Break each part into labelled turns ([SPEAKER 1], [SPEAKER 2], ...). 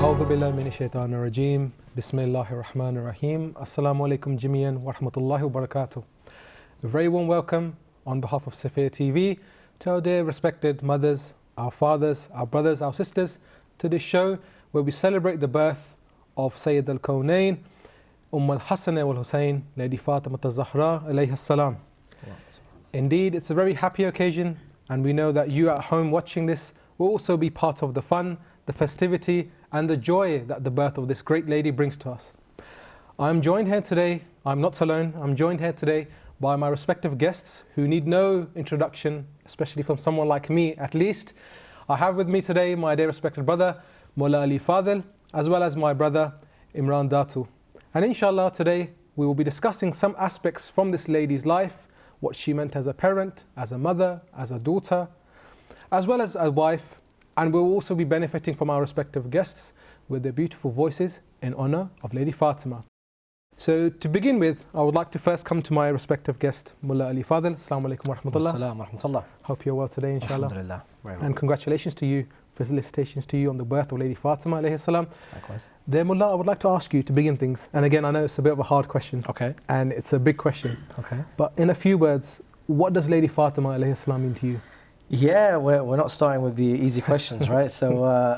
[SPEAKER 1] أعوذ بالله من الشيطان الرجيم بسم الله الرحمن الرحيم Assalamu alaikum jamiyan wa rahmatullahi wa barakatuh. A very warm welcome on behalf of Safiya TV to our dear respected mothers, our fathers, our brothers, our sisters, to this show where we celebrate the birth of Sayyid al-Kawnayn, al-Hasan wal-Hussein, Lady Fatima al-Zahra alayha salam. Indeed, it's a very happy occasion, and we know that you at home watching this will also be part of the fun, the festivity and the joy that the birth of this great lady brings to us. I'm joined here today, I'm not alone, I'm joined here today by my respective guests who need no introduction, especially from someone like me at least. I have with me today my dear respected brother, Mulla Fadhil, as well as my brother, Imran Datoo. And inshallah today we will be discussing some aspects from this lady's life, what she meant as a parent, as a mother, as a daughter, as well as a wife. And we'll also be benefiting from our respective guests with their beautiful voices in honor of Lady Fatima. So to begin with, I would like to first come to my respective guest, Mulla Fadhil. Assalamu alaikum wa rahmatullah.
[SPEAKER 2] Assalamu wa rahmatullah.
[SPEAKER 1] Hope you're well today, inshallah.
[SPEAKER 2] Alhamdulillah. Very well.
[SPEAKER 1] And congratulations to you, felicitations to you on the birth of Lady Fatima alayhi salam.
[SPEAKER 2] Likewise.
[SPEAKER 1] Dear Mulla, I would like to ask you to begin things. And again, I know it's a bit of a hard question.
[SPEAKER 2] Okay.
[SPEAKER 1] And it's a big question.
[SPEAKER 2] Okay.
[SPEAKER 1] But in a few words, what does Lady Fatima alayhi salam mean to you?
[SPEAKER 2] Yeah, we're not starting with the easy questions, right? So,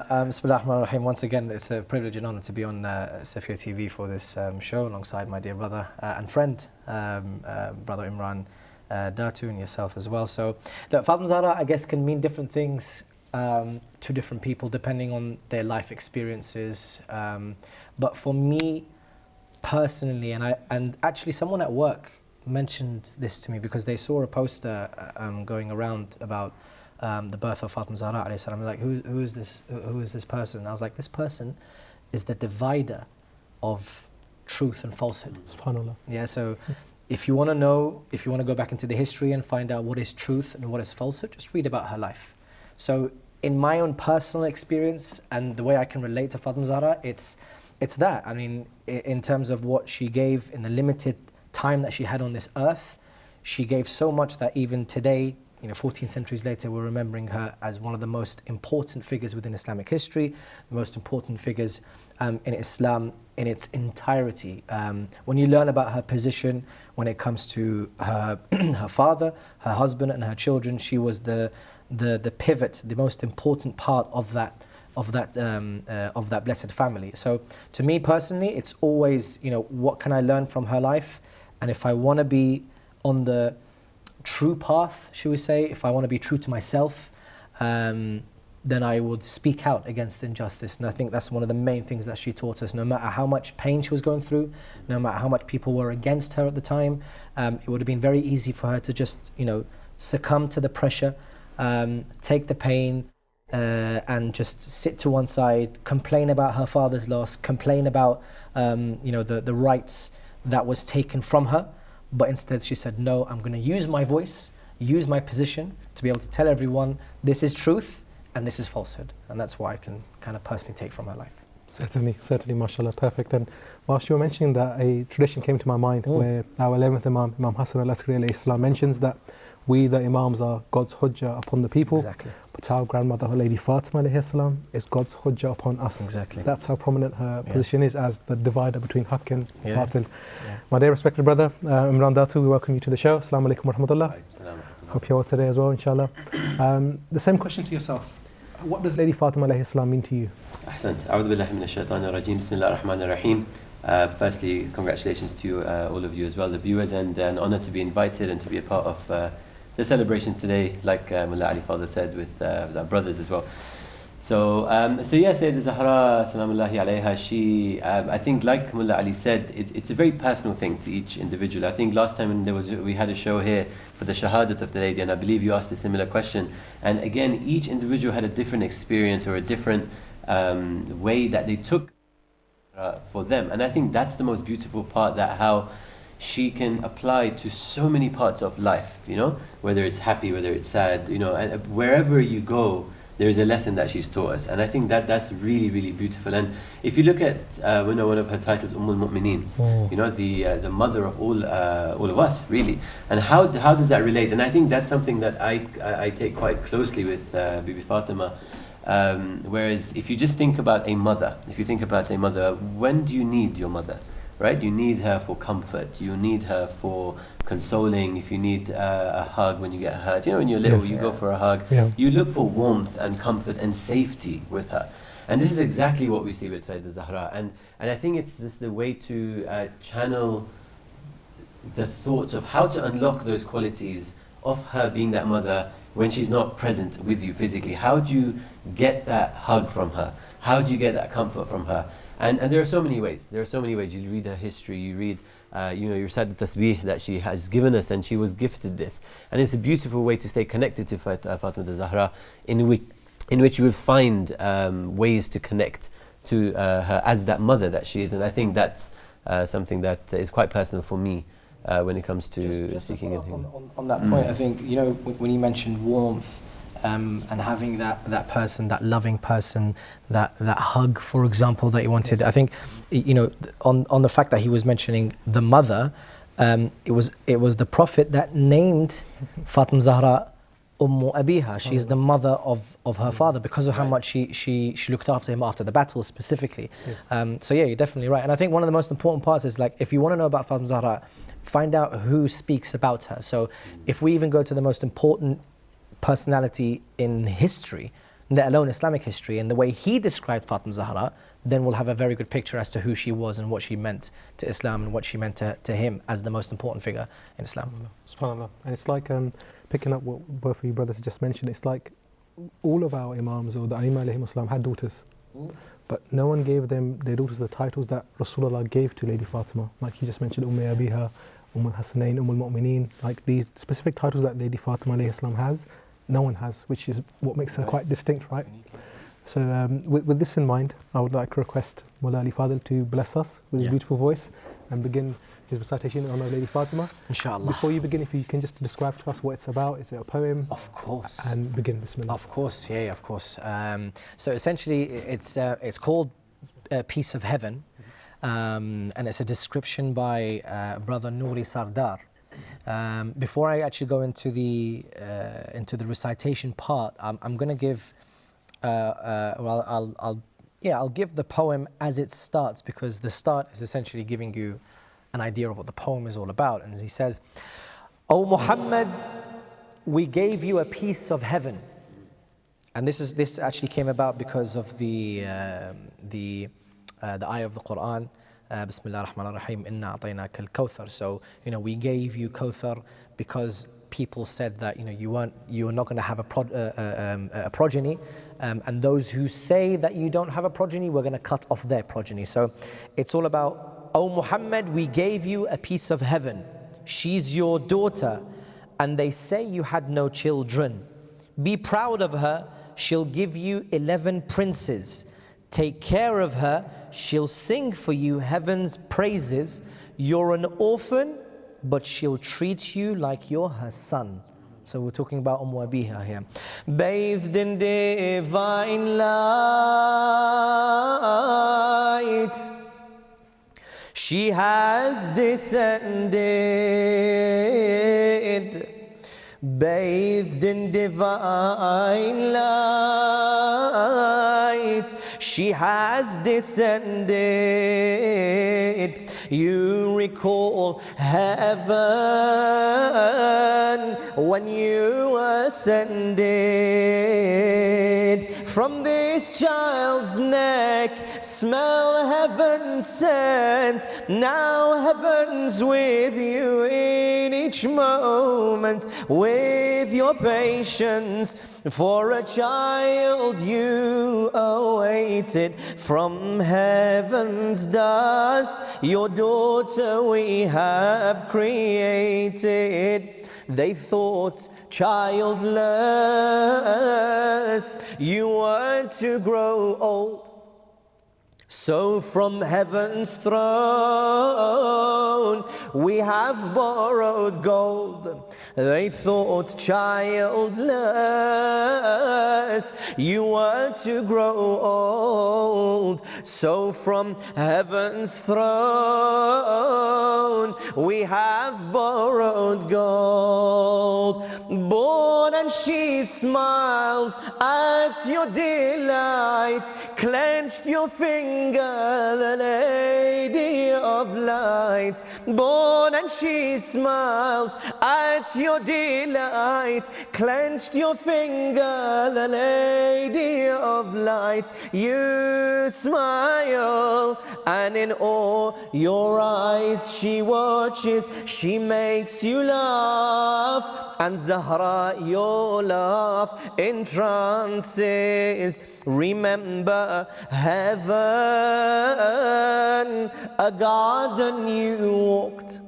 [SPEAKER 2] Bismillah ar-Rahman ar-Rahim. Once again, it's a privilege and honor to be on Safiya TV for this show alongside my dear brother and friend, brother Imran Datoo, and yourself as well. So, look, Fatima al-Zahra, I guess, can mean different things to different people depending on their life experiences. But for me, personally, and actually someone at work mentioned this to me because they saw a poster going around about the birth of Fatima al-Zahra alayhi salam. Like, who is this person? And I was like, this person is the divider of truth and falsehood.
[SPEAKER 1] SubhanAllah.
[SPEAKER 2] Yeah, so if you want to know, if you want to go back into the history and find out what is truth and what is falsehood, just read about her life. So in my own personal experience and the way I can relate to Fatima al-Zahra, it's that. I mean, in terms of what she gave in the limited time that she had on this earth, she gave so much that even today, 14 centuries later, we're remembering her as one of the most important figures within Islamic history, the most important figures in Islam in its entirety. When you learn about her position when it comes to her her father, her husband and her children, she was the pivot, the most important part of that blessed family. So to me personally, it's always, what can I learn from her life? And if I want to be on the true path, should we say, if I want to be true to myself, then I would speak out against injustice. And I think that's one of the main things that she taught us. No matter how much pain she was going through, no matter how much people were against her at the time, it would have been very easy for her to just, succumb to the pressure, take the pain, and just sit to one side, complain about her father's loss, complain about, the rights that was taken from her. But instead she said, no, I'm going to use my voice, use my position to be able to tell everyone this is truth and this is falsehood. And that's what I can kind of personally take from her life.
[SPEAKER 1] Certainly, mashallah, perfect. And whilst you were mentioning that, a tradition came to my mind where our 11th Imam, Imam Hassan al-Askari alayhi salam, mentions that we, the Imams, are God's hujjah upon the people.
[SPEAKER 2] Exactly.
[SPEAKER 1] But our grandmother, Lady Fatima alayhi salam, is God's hujjah upon us.
[SPEAKER 2] Exactly.
[SPEAKER 1] That's how prominent her position is as the divider between haqq and batil.
[SPEAKER 2] Yeah.
[SPEAKER 1] My dear respected brother, Imran Datoo, we welcome you to the show. Assalamu alaikum wa rahmatullah. Hope you're well today as well, inshallah. The same question to yourself. What does Lady Fatima alayhi salam mean to you?
[SPEAKER 3] Ahsant. A'udhu billahi minash shaitanir rajeem. Bismillah ar-Rahman ar-Rahim. Firstly, congratulations to all of you as well, the viewers, and an honor to be invited and to be a part of the celebrations today, like Mulla Fadhil said, with our brothers as well. So Sayyida Zahra, salamullahi alayha, she, I think, like Mulla Ali said, it's a very personal thing to each individual. I think last time we had a show here for the shahadat of the lady, and I believe you asked a similar question. And again, each individual had a different experience or a different way that they took for them. And I think that's the most beautiful part, that how she can apply to so many parts of life, whether it's happy, whether it's sad, and wherever you go, there's a lesson that she's taught us. And I think that's really, really beautiful. And if you look at one of her titles, al-Mu'mineen, the mother of all of us, really. And how does that relate? And I think that's something that I take quite closely with Bibi Fatima. Whereas if you just think about a mother, when do you need your mother? Right? You need her for comfort. You need her for consoling. If you need a hug when you get hurt, when you're little, you go for a hug. You look for warmth and comfort and safety with her. And this is exactly what we see with Fatima al-Zahra. And I think it's just the way to channel the thoughts of how to unlock those qualities of her being that mother when she's not present with you physically. How do you get that hug from her? How do you get that comfort from her? And there are so many ways. You read her history, you read, you recite the tasbih that she has given us, and she was gifted this. And it's a beautiful way to stay connected to Fatima al-Zahra, in which you will find ways to connect to her as that mother that she is. And I think that's something that is quite personal for me when it comes to seeking in him.
[SPEAKER 2] On that point, I think, when you mentioned warmth, and having that person, that loving person, that hug, for example, that he wanted. I think, on the fact that he was mentioning the mother, it was the Prophet that named Fatima al-Zahra Ummu Abiha. She's the mother of her father, because of how much she looked after him after the battle specifically. Yes. So yeah, you're definitely right. And I think one of the most important parts is, like, if you want to know about Fatima al-Zahra, find out who speaks about her. So if we even go to the most important personality in history, let alone Islamic history, and the way he described Fatima al-Zahra, then we'll have a very good picture as to who she was and what she meant to Islam and what she meant to him as the most important figure in Islam.
[SPEAKER 1] SubhanAllah. And it's like, picking up what both of you brothers just mentioned, it's like all of our Imams or the Aimma alayhim as-salam had daughters, but no one gave them their daughters the titles that Rasulullah gave to Lady Fatima. Like you just mentioned, Abiha, al-Hasanain, al-Mu'mineen, like these specific titles that Lady Fatima alayhi salam has, no one has, which is what makes her quite distinct, right? So with this in mind, I would like to request Mulla Ali Fadhil to bless us with his beautiful voice and begin his recitation on Lady Fatima.
[SPEAKER 2] Inshallah.
[SPEAKER 1] Before you begin, if you can just describe to us what it's about. Is it a poem?
[SPEAKER 2] Of course.
[SPEAKER 1] And begin, bismillah.
[SPEAKER 2] Of course, yeah, of course. So essentially, it's called Piece of Heaven, and it's a description by Brother Nouri Sardar. Before I actually go into the recitation part, I'm going to give, I'll give the poem as it starts, because the start is essentially giving you an idea of what the poem is all about. And he says, "O Muhammad, we gave you a piece of heaven." And this actually came about because of the ayah of the Quran. Bismillah ar-Rahman ar-Rahim, inna a'tainaka al-Kawthar. So, we gave you Kawthar because people said that, you were not going to have a progeny. And those who say that you don't have a progeny, we're going to cut off their progeny. So it's all about, O Muhammad, we gave you a piece of heaven. She's your daughter. And they say you had no children. Be proud of her. She'll give you 11 princes. Take care of her, she'll sing for you heaven's praises. You're an orphan, but she'll treat you like you're her son. So we're talking about Abiha here. Bathed in divine light, she has descended. Bathed in divine light, she has descended. You recall heaven when you ascended. From this child's neck, smell heaven sent. Now heaven's with you in each moment. With your patience for a child you awaited. From heaven's dust, your daughter we have created. They thought childless you were to grow old. So from heaven's throne we have borrowed gold. They thought childless you were to grow old. So from heaven's throne we have borrowed gold. Born and she smiles at your delight, clenched your finger, the Lady of Light. Born and she smiles at your delight, clenched your finger, the Lady of Light. You smile and in awe your eyes she watches, she makes you laugh, and Zahra your laugh entrances. Remember heaven, a garden you walked.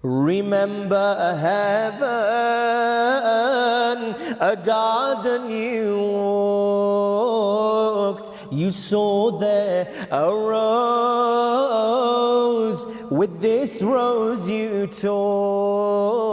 [SPEAKER 2] Remember heaven, a garden you walked. You saw there a rose, with this rose you talked.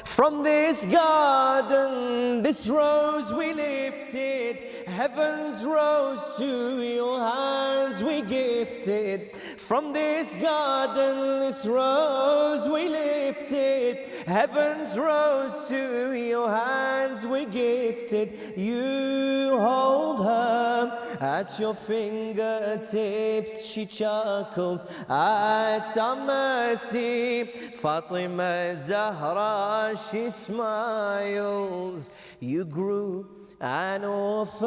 [SPEAKER 2] From this garden, this rose we lifted, heaven's rose to your hands we gifted. From this garden, this rose we lifted, heaven's rose to your hands we gifted. You hold her at your fingertips, she chuckles at our mercy. Fatima al-Zahra, she smiles. You grew an orphan,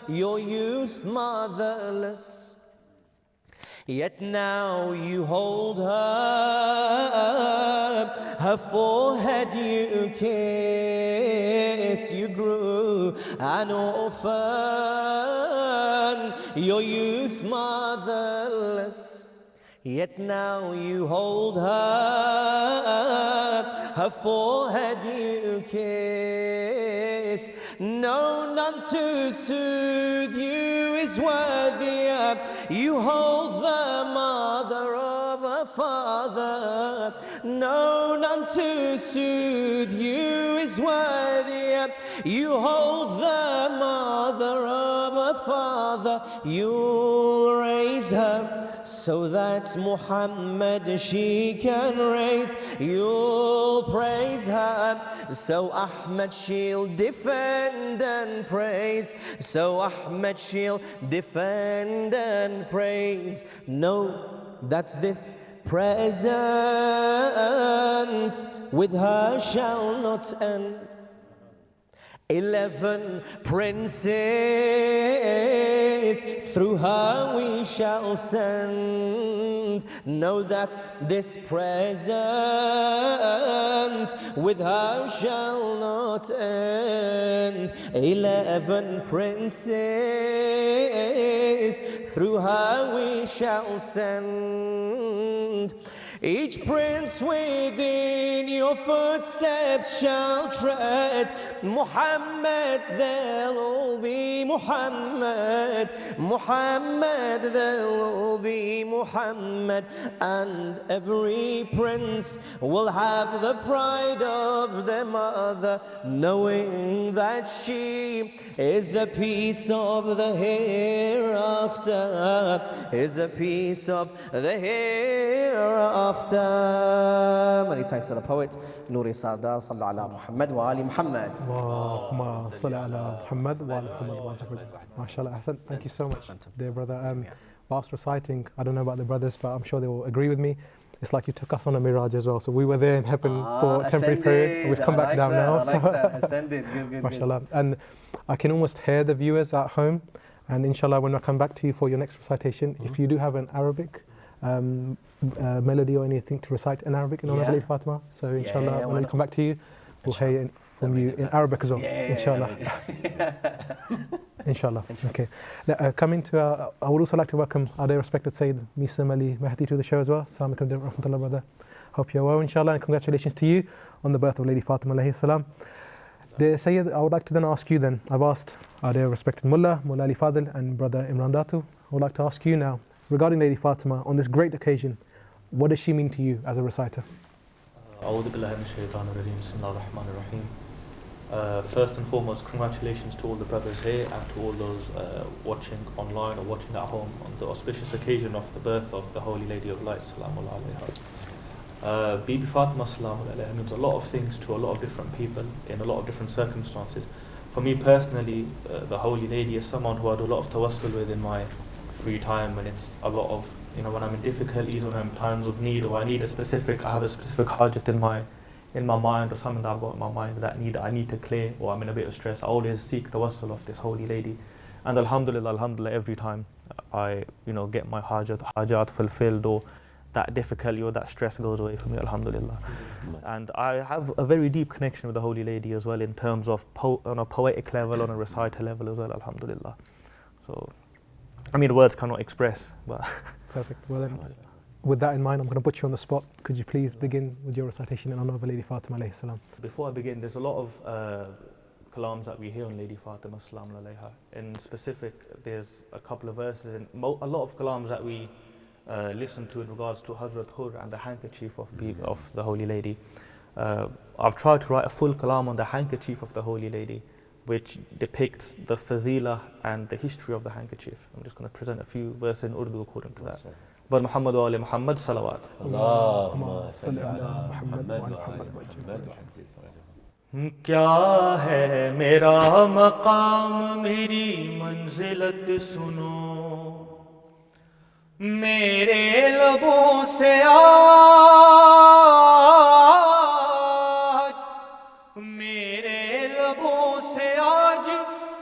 [SPEAKER 2] your youth motherless, yet now you hold her forehead you kiss. You grew an orphan, your youth motherless, yet now you hold her forehead you kiss. No, none to soothe you is worthier. You hold the mother of a father. No, none to soothe you is worthier. You hold the mother of a father. You'll raise her so that Muhammad she can raise. You'll praise her so Ahmad she'll defend and praise. So Ahmad she'll defend and praise. Know that this present with her shall not end. 11 princes through her we shall send. Know that this present with her shall not end. 11 princes through her we shall send. Each prince within your footsteps shall tread. Muhammad, there'll all be Muhammad. Muhammad, there'll all be Muhammad. And every prince will have the pride of their mother, knowing that she is a piece of the hereafter, is a piece of the hereafter. Many thanks to the poet Nuri Sardar. Sallu ala Muhammad wa ali Muhammad.
[SPEAKER 1] Allahumma salli ala Muhammad wa ali Muhammad. MashaAllah, Hassan, thank you so much, dear brother. Whilst reciting, I don't know about the brothers, but I'm sure they will agree with me. It's like you took us on a mirage as well. So we were there in heaven for a temporary period, and we've come back down now.
[SPEAKER 2] I like that. Ascended. Good.
[SPEAKER 1] MashaAllah. And I can almost hear the viewers at home. And inshallah, when I come back to you for your next recitation, if you do have an Arabic melody or anything to recite in Arabic in honor of Lady Fatima, so inshallah, when we come back to you, we'll hear from you in Arabic as well, inshallah. Inshallah. Okay. Now, coming to, I would also like to welcome our dear respected Sayyid Meesam Mehdi to the show as well. Assalamu alaikum wa rahmatullah, brother. Hope you're well, inshallah, and congratulations to you on the birth of Lady Fatima alayhi salam. Dear Sayyid, I would like to then ask you then, I've asked our dear respected Mulla Ali Fadhil and brother Imran Datoo, I would like to ask you now, regarding Lady Fatima, on this great occasion, what does she mean to you as a reciter?
[SPEAKER 4] A'udhu billahi minash shaitanir rajeem. Bismillahir rahmanir rahim. First and foremost, congratulations to all the brothers here and to all those watching online or watching at home on the auspicious occasion of the birth of the Holy Lady of Light, Salamullah alayha. Bibi Fatima Salamullah alayha means a lot of things to a lot of different people in a lot of different circumstances. For me personally, the Holy Lady is someone who I do a lot of tawassul with in my free time, and it's a lot of, when I'm in difficulties, when I'm in times of need, or I have a specific hajat in my mind, or something that I've got in my mind that I need to clear, or I'm in a bit of stress, I always seek tawassul of this Holy Lady. And alhamdulillah, every time I get my hajat fulfilled, or that difficulty or that stress goes away from me, alhamdulillah. And I have a very deep connection with the Holy Lady as well, in terms of on a poetic level, on a reciter level as well, alhamdulillah. So, words cannot express, but
[SPEAKER 1] Perfect. Well then, with that in mind, I'm going to put you on the spot. Could you please begin with your recitation in honor of Lady Fatima alayhi salam?
[SPEAKER 4] Before I begin, there's a lot of kalams that we hear on Lady Fatima salamullah alayha. In specific, there's a couple of verses and a lot of kalams that we listen to in regards to Hazrat Hur and the handkerchief of the Holy Lady. I've tried to write a full kalam on the handkerchief of the Holy Lady, which depicts the fazila and the history of the handkerchief. I'm just going to present a few verses in Urdu according to that. But Muhammad wa ali Muhammad salawat.
[SPEAKER 1] Allahumma salli ala Muhammad wa ala Muhammad.
[SPEAKER 4] کیا ہے میرا مقام میری منزلت سنو میرے لبوں سے آج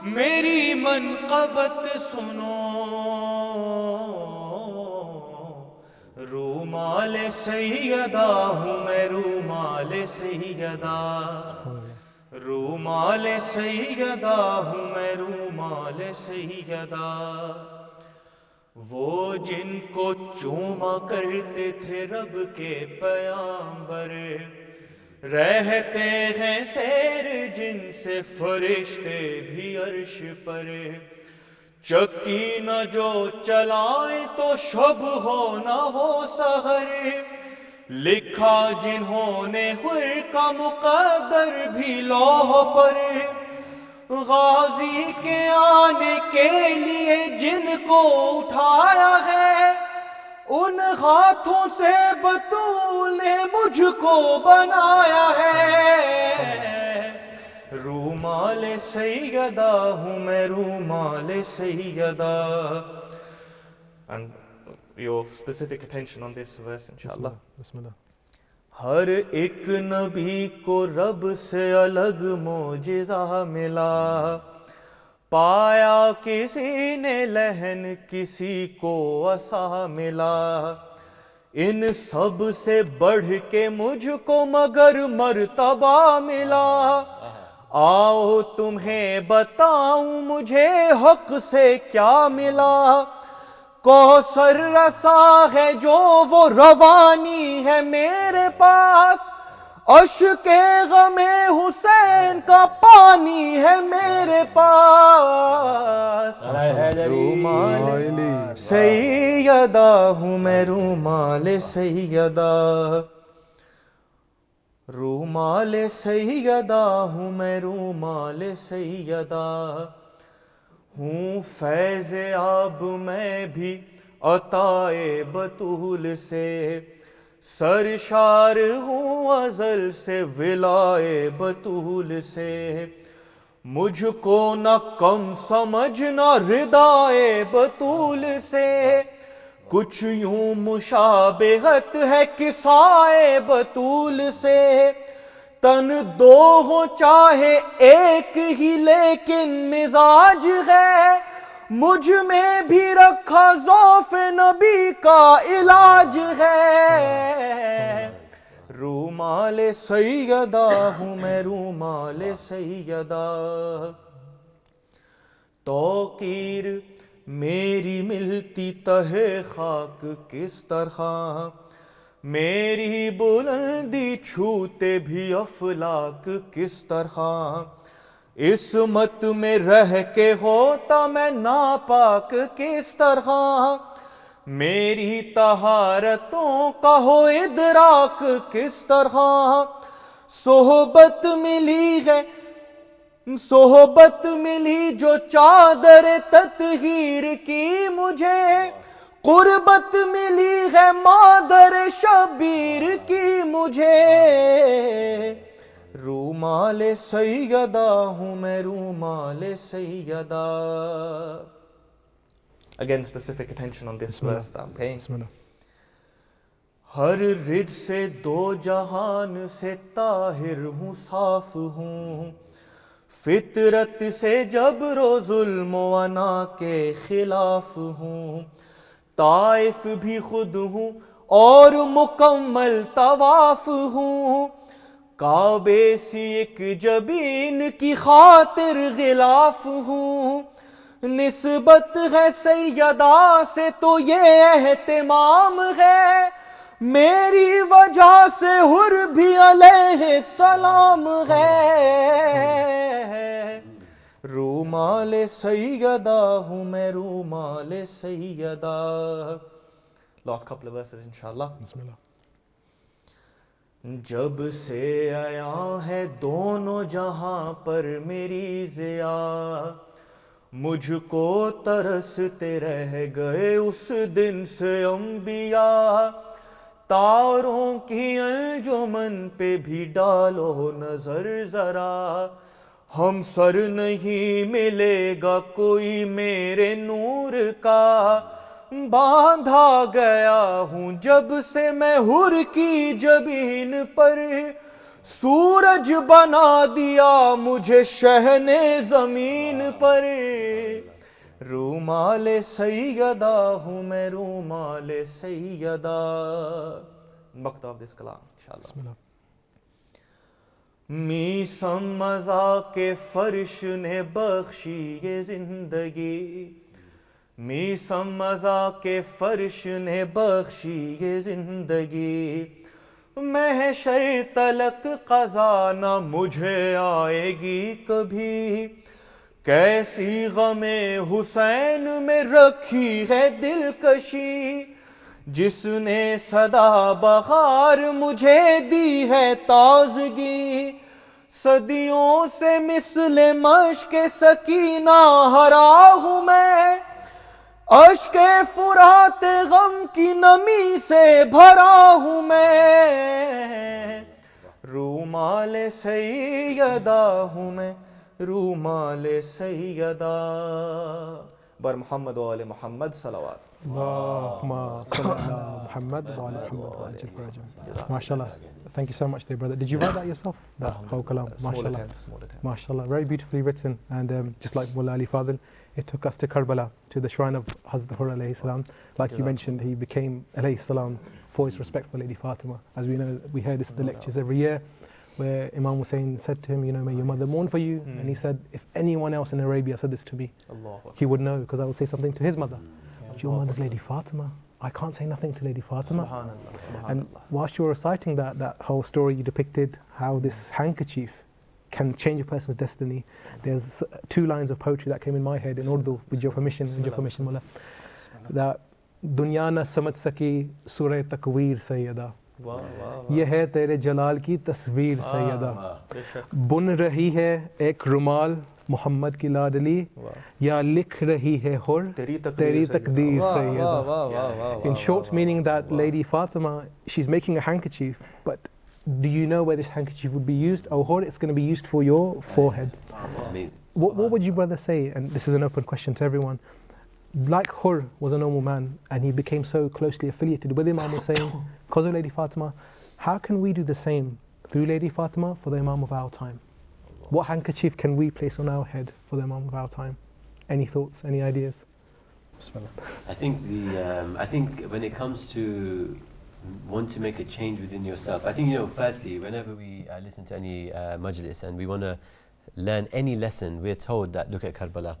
[SPEAKER 4] میری منقبت سنو رومال سیدہ ہوں میں رومال سیدہ ہوں میں رومال سیدہ وہ جن کو چوما کرتے تھے رب کے پیامبر رہتے ہیں سیر جن سے فرشتے بھی عرش پر چکی نہ جو چلائیں تو شب ہو نہ ہو سحر لکھا جنہوں نے حر کا مقدر بھی لوح پر غازی کے آنے کے لیے جن کو اٹھایا ہے ان ہاتھوں سے بطول نے مجھ کو بنایا ہے رومال سیدہ ہوں میں رومال سیدہ. And your specific attention on this verse inshallah.
[SPEAKER 1] Bismillah.
[SPEAKER 4] ہر ایک نبی کو رب سے الگ معجزہ ملا پایا کسی نے لہن کسی کو عصا ملا ان سب سے بڑھ کے مجھ کو مگر مرتبہ ملا آؤ تمہیں بتاؤں مجھے حق سے کیا ملا کوثر رسا ہے جو وہ روانی ہے میرے پاس عشق غم حسین کا پانی ہے میرے پاس رومال سیدہ ہوں میں رومال سیدہ رومال سیدہ ہوں میں رومال سیدہ ہوں فیض آب میں بھی عطائے بطول سے سرشار ہوں ازل سے ولائے بطول سے مجھ کو نہ کم سمجھنا ردائے بطول سے کچھ یوں مشابہت ہے کسائے بطول سے تن دو ہو چاہے ایک ہی لیکن مزاج ہے مجھ میں بھی رکھا ذوف نبی کا علاج ہے رومال سیدہ ہوں میں رومال سیدہ توقیر میری ملتی تہ خاک کس طرح میری بلندی چھوتے بھی افلاک کس طرح
[SPEAKER 5] عصمت میں رہ کے ہوتا میں ناپاک کس طرح, میری طہارتوں کا ہو ادراک کس طرح, صحبت ملی جو چادر تطہیر کی مجھے, قربت ملی ہے مادر شبیر کی مجھے, رومال سیدہ ہوں میں رومال سیدہ. Again, specific attention on this verse that I'm paying. ہر رد سے دو جہان سے طاہر ہوں صاف ہوں, فطرت سے جبر و ظلم و انا کے خلاف ہوں, طائف بھی خود ہوں اور مکمل طواف ہوں, کعبے سی ایک جبین کی خاطر غلاف ہوں, نسبت ہے سیدہ سے تو یہ اہتمام ہے, میری وجہ سے حر بھی علیہ السلام ہے, رومال سیدہ ہوں میں رومال سیدہ. Last couple of verses inshallah.
[SPEAKER 1] بسم اللہ.
[SPEAKER 5] جب سے آیا ہے دونوں جہاں پر میری ضیا, مجھ کو ترستے رہ گئے اس دن سے انبیاء, تاروں کی انجمن پہ بھی ڈالو نظر ذرا, ہم سر نہیں ملے گا کوئی میرے نور کا, باندھا گیا ہوں جب سے میں حر کی جبین پر, سورج بنا دیا مجھے شہنے زمین پر, رومال سیدہ ہوں میں رومال سیدہ. مقطع of this kalam inshallah. Maisam مزا کے فرش نے بخشی یہ زندگی, میسم مزا کے فرش نے بخشی یہ زندگی, محشر تلک قضا نہ مجھے آئے گی کبھی, کیسی غم حسین میں رکھی ہے دلکشی, جس نے صدا بہار مجھے دی ہے تازگی, صدیوں سے مثل مشک سکینہ ہرا ہوں میں, اشک فرات غم کی نمی سے بھرا ہوں میں, رومال سیدہ ہوں میں رومال سیدہ. بر محمد و آل محمد صلوات.
[SPEAKER 1] Allahumma salli ala Muhammad wa ala Muhammad wa ajil farajah. MashaAllah. Thank you so much, dear brother. Did you write that yourself? That whole kalam. MashaAllah. MashaAllah. Very beautifully written. And just like Mulla Ali Fadhil, it took us to Karbala, to the shrine of Hazrat Hur alayhi salam. Like you mentioned, he became alayhi salam for his respect for Lady Fatima. As we know, we hear this in the lectures every year, where Imam Hussein said to him, you know, may your mother mourn for you. And he said, if anyone else in Arabia said this to me, he would know, because I would say something to his mother. Your mother's Lady Fatima. I can't say nothing to Lady Fatima. Subhanallah. And whilst you were reciting that whole story, you depicted how this handkerchief can change a person's destiny. There's two lines of poetry that came in my head in Urdu, with your permission, Mullah. That Dunya na samajh saki surah takwir sayyada. یہ ہے تیرے جلال کی تصویر سیدہ, بن رہی ہے ایک رومال محمد کی لاڈلی, یا لکھ رہی ہے حر تیری تقدیر سیدہ. In short, meaning that Lady Fatima, she's making a handkerchief, but do you know where this handkerchief would be used? Oh, Hur, it's going to be used for your forehead. What would you brother say? And this is an open question to everyone. Like Hur was a normal man and he became so closely affiliated with Imam Hussein because of Lady Fatima, how can we do the same through Lady Fatima for the Imam of our time? What handkerchief can we place on our head for the Imam of our time? Any thoughts, any ideas?
[SPEAKER 3] I think I think when it comes to want to make a change within yourself, I think, you know, firstly, whenever we listen to any majlis and we want to learn any lesson, we're told that look at Karbala,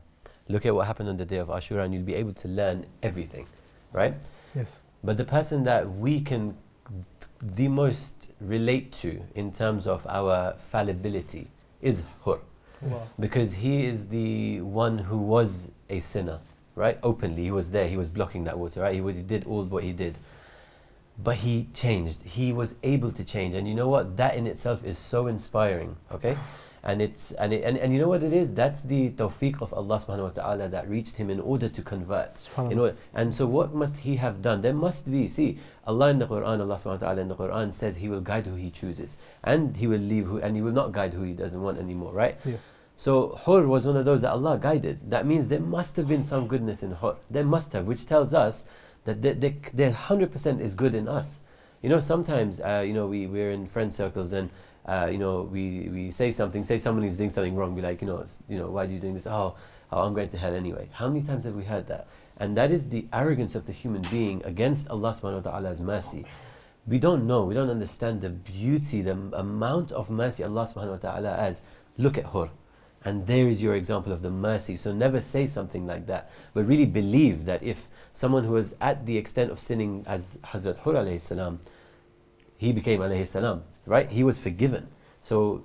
[SPEAKER 3] look at what happened on the day of Ashura, and you'll be able to learn everything, right?
[SPEAKER 1] Yes.
[SPEAKER 3] But the person that we can the most relate to in terms of our fallibility is Hur. because he is the one who was a sinner, right? Openly, he was there, he was blocking that water, right? He did all what he did. But he changed, he was able to change. And you know what? That in itself is so inspiring, okay? And you know what it is? That's the tawfiq of Allah subhanahu wa ta'ala that reached him in order to convert. And so what must he have done? There must be, see, Allah in the Quran, Allah subhanahu wa ta'ala in the Quran says he will guide who he chooses. And he will leave and he will not guide who he doesn't want anymore, right?
[SPEAKER 1] Yes.
[SPEAKER 3] So Hur was one of those that Allah guided. That means there must have been some goodness in Hur. There must have, which tells us that there 100% is good in us. You know, sometimes, we're in friend circles and we say something, say someone is doing something wrong, be like, why are you doing this? Oh, I'm going to hell anyway. How many times have we heard that? And that is the arrogance of the human being against Allah subhanahu wa ta'ala's mercy. We don't know, we don't understand the beauty, the amount of mercy Allah subhanahu wa ta'ala has. Look at Hur. And there is your example of the mercy. So never say something like that, but really believe that if someone who was at the extent of sinning as Hazrat Hur alayhi salam, he became alayhi salam, right? He was forgiven. So,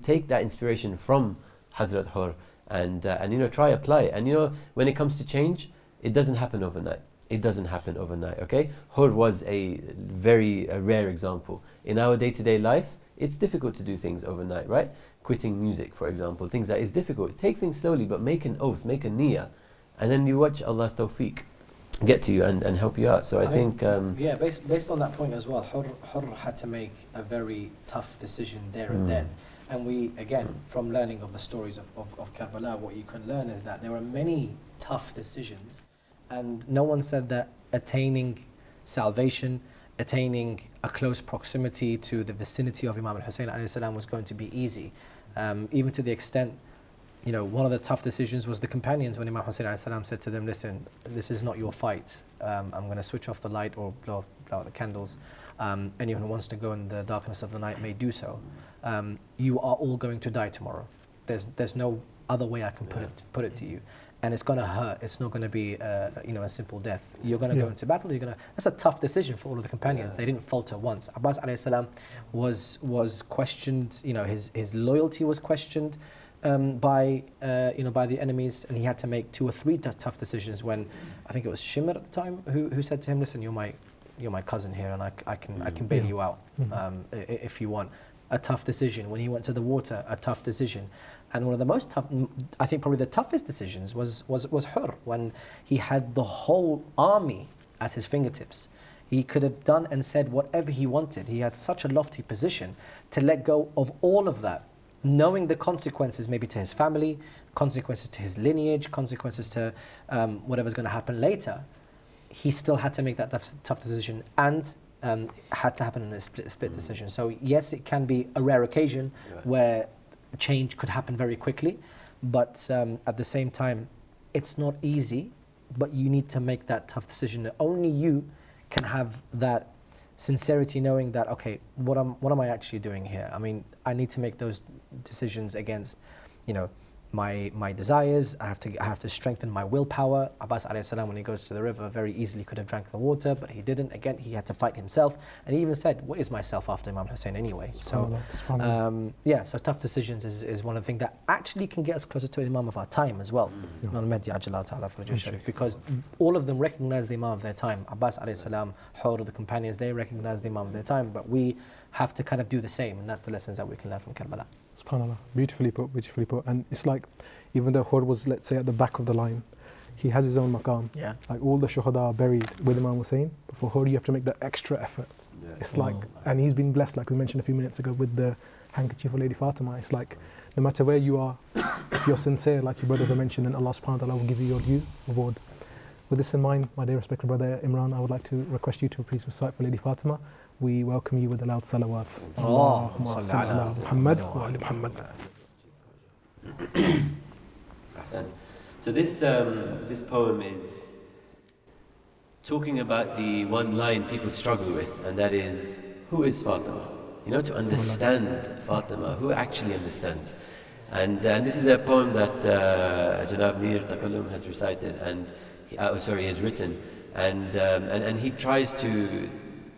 [SPEAKER 3] take that inspiration from Hazrat Hur and try apply it. And when it comes to change, it doesn't happen overnight. It doesn't happen overnight, okay? Hur was a very rare example. In our day-to-day life, it's difficult to do things overnight, right? Quitting music, for example, things that is difficult. Take things slowly, but make an oath, make a niyyah, and then you watch Allah's tawfiq get to you and help you out. So I think
[SPEAKER 2] based on that point as well, Hur had to make a very tough decision there and then. And we, again, from learning of the stories of Karbala, what you can learn is that there were many tough decisions, and no one said that attaining salvation, attaining a close proximity to the vicinity of Imam al-Hussein alayhi salam was going to be easy. Even to the extent, one of the tough decisions was the companions when Imam Hussein alayhi salam said to them, listen, this is not your fight. I'm going to switch off the light or blow out the candles. Anyone who wants to go in the darkness of the night may do so. You are all going to die tomorrow. There's no other way I can put it to you. And it's going to hurt. It's not going to be a simple death. You're going to go into battle. That's a tough decision for all of the companions. They didn't falter once. Abbas alayhi salam was questioned. His loyalty was questioned by the enemies, and he had to make 2 or 3 tough decisions. When I think it was Shimr at the time who said to him, "Listen, you're my cousin here, and I can bail you out if you want." A tough decision. When he went to the water, a tough decision. And one of the most tough, I think probably the toughest decisions was Hur, when he had the whole army at his fingertips. He could have done and said whatever he wanted. He had such a lofty position to let go of all of that, knowing the consequences maybe to his family, consequences to his lineage, consequences to whatever's going to happen later. He still had to make that tough decision, and had to happen in a split decision. So yes, it can be a rare occasion where change could happen very quickly, but at the same time, it's not easy, but you need to make that tough decision. Only you can have that sincerity, knowing that, okay, what am I actually doing here? I mean, I need to make those decisions against, my desires. I have to strengthen my willpower. Abbas alayhi salam, when he goes to the river, very easily could have drank the water, but he didn't. Again, he had to fight himself, and he even said, "What is myself after Imam Hussein anyway?" So, so tough decisions is one of the things that actually can get us closer to the Imam of our time as well. Imam Mehdi ajallahu ta'ala farajah sharif, because all of them recognize the Imam of their time. Abbas alayhi salam, Hur, the companions, they recognize the Imam of their time, but we have to kind of do the same, and that's the lessons that we can learn from Karbala.
[SPEAKER 1] SubhanAllah, beautifully put. And it's like, even though Hur was, let's say, at the back of the line, he has his own maqam. Yeah. Like all the shuhada are buried with Imam Hussein, but for Hur you have to make that extra effort. Yeah. It's like, and he's been blessed, like we mentioned a few minutes ago, with the handkerchief of Lady Fatima. It's like, no matter where you are, if you're sincere, like your brothers have mentioned, then Allah subhanahu wa ta'ala will give you your due reward. With this in mind, my dear respected brother Imran, I would like to request you to please recite for Lady Fatima. We welcome you with a loud salawat. Allahumma salli ala Muhammad wa ali Muhammad.
[SPEAKER 3] So this poem is talking about the one line people struggle with, and that is, who is Fatima? To understand Fatima, who actually understands? And this is a poem that Janab Mir Takallum has recited, and has written, and he tries to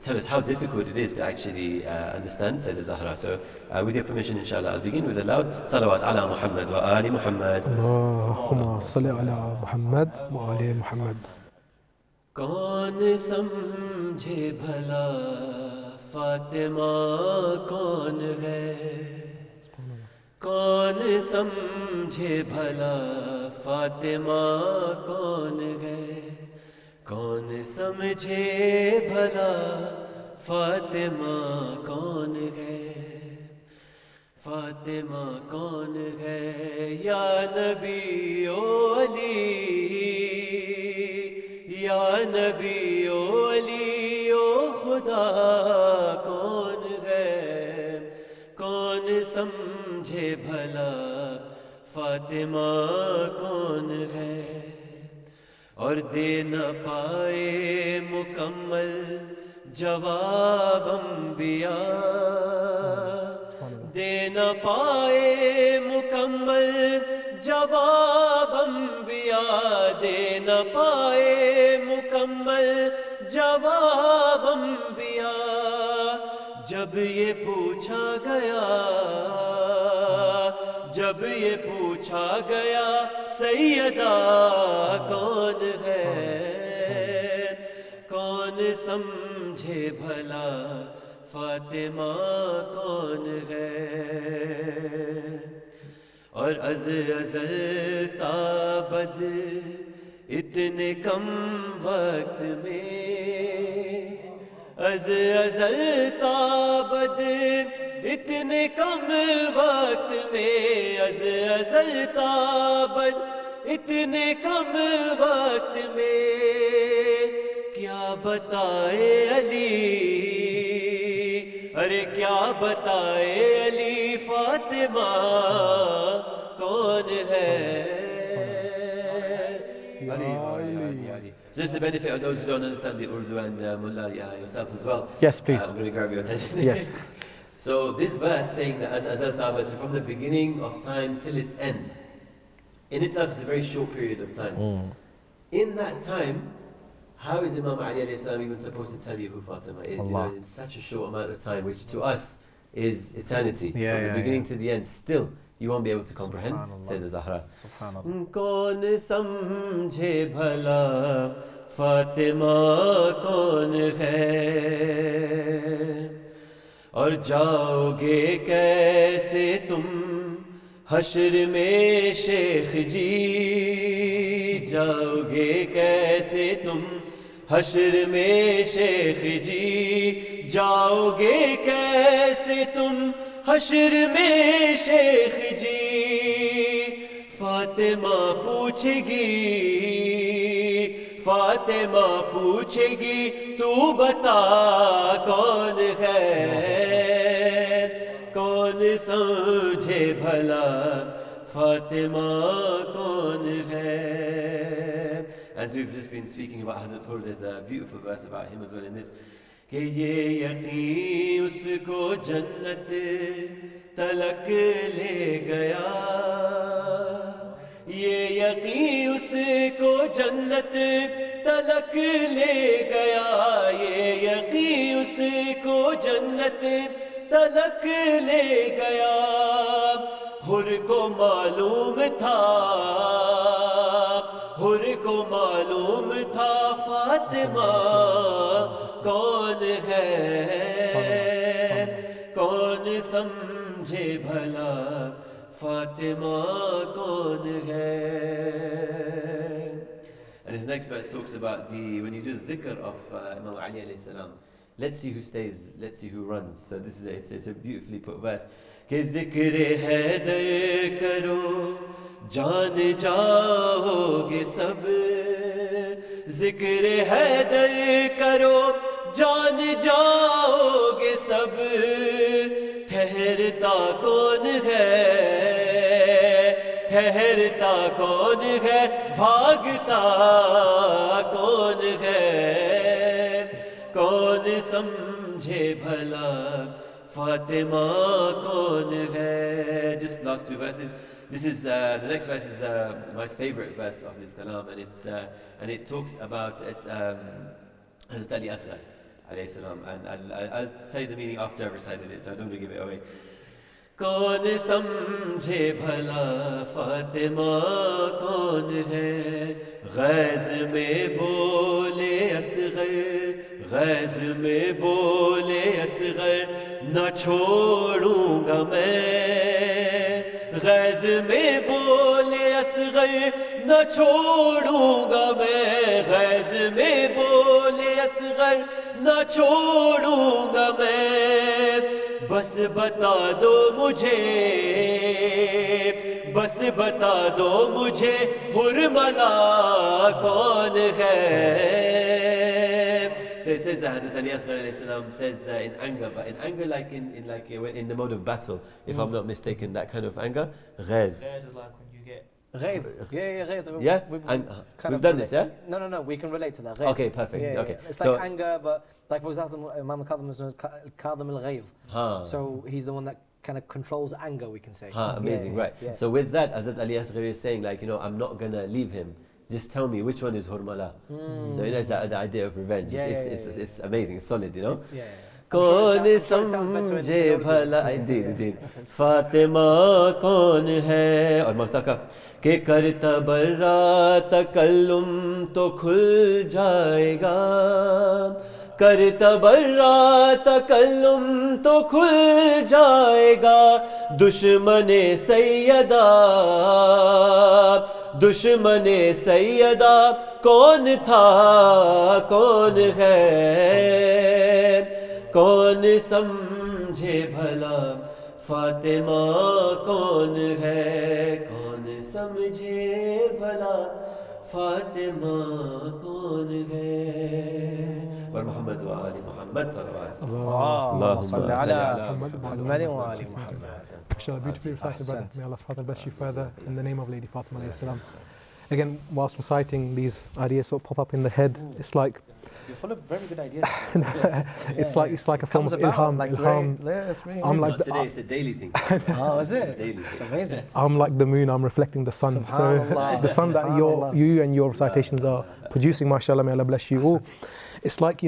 [SPEAKER 3] tell us how difficult it is to actually understand Sayyidah Zahra. So with your permission, inshallah, I'll begin with a loud salawat ala Muhammad wa ali Muhammad.
[SPEAKER 1] Allahumma salli ala Muhammad wa ali Muhammad.
[SPEAKER 3] کون سمجھے بھلا فاطمہ کون ہے، کون سمجھے بھلا فاطمہ کون ہے، کون سمجھے بھلا فاطمہ کون ہے، فاطمہ کون ہے یا نبی و علی، یا نبی و علی و خدا کون ہے، کون سمجھے بھلا فاطمہ کون ہے، اور دے نہ پائے مکمل جواب انبیاء، دے نہ پائے مکمل جواب انبیاء، دے نہ پائے مکمل جواب انبیاء، جب یہ پوچھا گیا، جب یہ پوچھا گیا سیدہ کون ہے، کون سمجھے بھلا فاطمہ کون ہے، اور از ازل تابد اتنے کم وقت میں، از ازل تابد اتنے کم وقت میں، از ازل تابد اتنے کم وقت میں، کیا بتائے علی، ارے کیا بتائے علی فاطمہ کون ہے. Just the benefit of those who don't understand the Urdu and Mulla yourself as well.
[SPEAKER 1] Yes, please.
[SPEAKER 3] I'm going to grab your attention.
[SPEAKER 1] Yes.
[SPEAKER 3] So this verse saying that as Azal Taba, so from the beginning of time till its end, in itself is a very short period of time. In that time, how is Imam Ali alayhi salam even supposed to tell you who Fatima is? You know, in such a short amount of time, which to us is eternity. From the beginning to the end, still you won't be able to comprehend Sayyidah Zahra.
[SPEAKER 2] Subhanallah.
[SPEAKER 3] کون سمجھے بھلا فاطمہ کون ہے، اور جاؤ گے کیسے تم حشر میں شیخ جی، جاؤ گے کیسے تم حشر میں شیخ جی، جاؤ گے کیسے تم حشر میں شیخ جی، فاطمہ پوچھے گی، فاطمہ پوچھے گی تو بتا کون ہے، کون سمجھے بھلا فاطمہ کون ہے. As we've just been speaking about Hazrat Hur, there's a beautiful verse about him as well in this, کہ یہ یقین اس کو جنت تلک لے گیا، یہ یقین اس کو جنت تلک لے گیا، یہ یقین اس کو جنت تلک لے گیا. حر کو معلوم تھا، حر کو معلوم تھا فاطمہ کون ہے، کون سمجھے بھلا فاطمہ کون ہے. And his next verse talks about when you do the dhikr of Imam Ali alayhi salam, let's see who stays, let's see who runs. So this is it's a beautifully put verse. کہ ذکر حیدر کرو جان جاؤ گے سب، ذکر حیدر کرو جان جاؤ گے سب، ٹھہرتا کون ہے، ٹھہرتا کون ہے، بھاگتا کون ہے، کون سمجھے بھلا فاطمہ کون ہے. Just last two verses. This is the next verse is my favorite verse of this kalam, and it talks about Hazrat Ali Asghar. alayhi salam, and I'll say the meaning after I've recited it, so I don't want to give it away. कौन समझे भला फातिमा कौन है guys में बोले Asghar guys में बोले असग़र न छोड़ूंगा मैं गैज़ में बोले असग़र न छोड़ूंगा मैं गैज़ में बोले असग़र न छोड़ूंगा मैं बस बता दो मुझे बस बता दो मुझे हुरमला कौन है says Hazrat Ali Asghar alayhi salam says in anger, but in anger like in the mode of battle, if I'm not mistaken, that kind of anger. Ghaz.
[SPEAKER 5] Ghaz is like when you get
[SPEAKER 2] Ghayth. Yeah, Ghayth.
[SPEAKER 3] Yeah? We've done this, yeah?
[SPEAKER 2] No, we can relate to that. Ghayth.
[SPEAKER 3] Okay, perfect.
[SPEAKER 2] Yeah,
[SPEAKER 3] okay.
[SPEAKER 2] It's like anger, but like for example, Imam Kadhim is Kadhim al-Ghayth. So he's the one that kind of controls anger, we can say.
[SPEAKER 3] Amazing, right.
[SPEAKER 2] Yeah.
[SPEAKER 3] So with that, Hazrat Ali Asghar is saying, like, I'm not going to leave him. Just tell me which one is Hurmala. So it's the idea of revenge. It's amazing, it's solid,
[SPEAKER 2] Yeah.
[SPEAKER 3] कौन समझे भला indeed Fatima कौन है और मक्ता का के करता बर्रा तकल्लुम तो खुल जाएगा करता बर्रा तकल्लुम तो खुल जाएगा दुश्मने सैयदा दुश्मने सैयदा कौन था कौन है कौन समझे भला फातिमा कौन है कौन समझे भला फातिमा कौन है और मोहम्मद व आले मोहम्मद सल्लल्लाहु
[SPEAKER 2] अलैहि वसल्लम.
[SPEAKER 1] Mashallah, beautifully recited, brother. May Allah subhanahu wa ta'ala bless you further in the name of Lady Fatima alayhi salam. Again, whilst reciting, these ideas sort of pop up in the head. It's like
[SPEAKER 2] you're full of very good ideas.
[SPEAKER 1] it's like a form of ilham.
[SPEAKER 2] Yeah, that's me.
[SPEAKER 1] I'm like
[SPEAKER 3] today it's a daily thing.
[SPEAKER 2] Oh, is it?
[SPEAKER 3] It's
[SPEAKER 2] amazing.
[SPEAKER 1] I'm like the moon. I'm reflecting the sun. So the sun that you and your recitations are producing, mashallah, may Allah bless you all. It's like,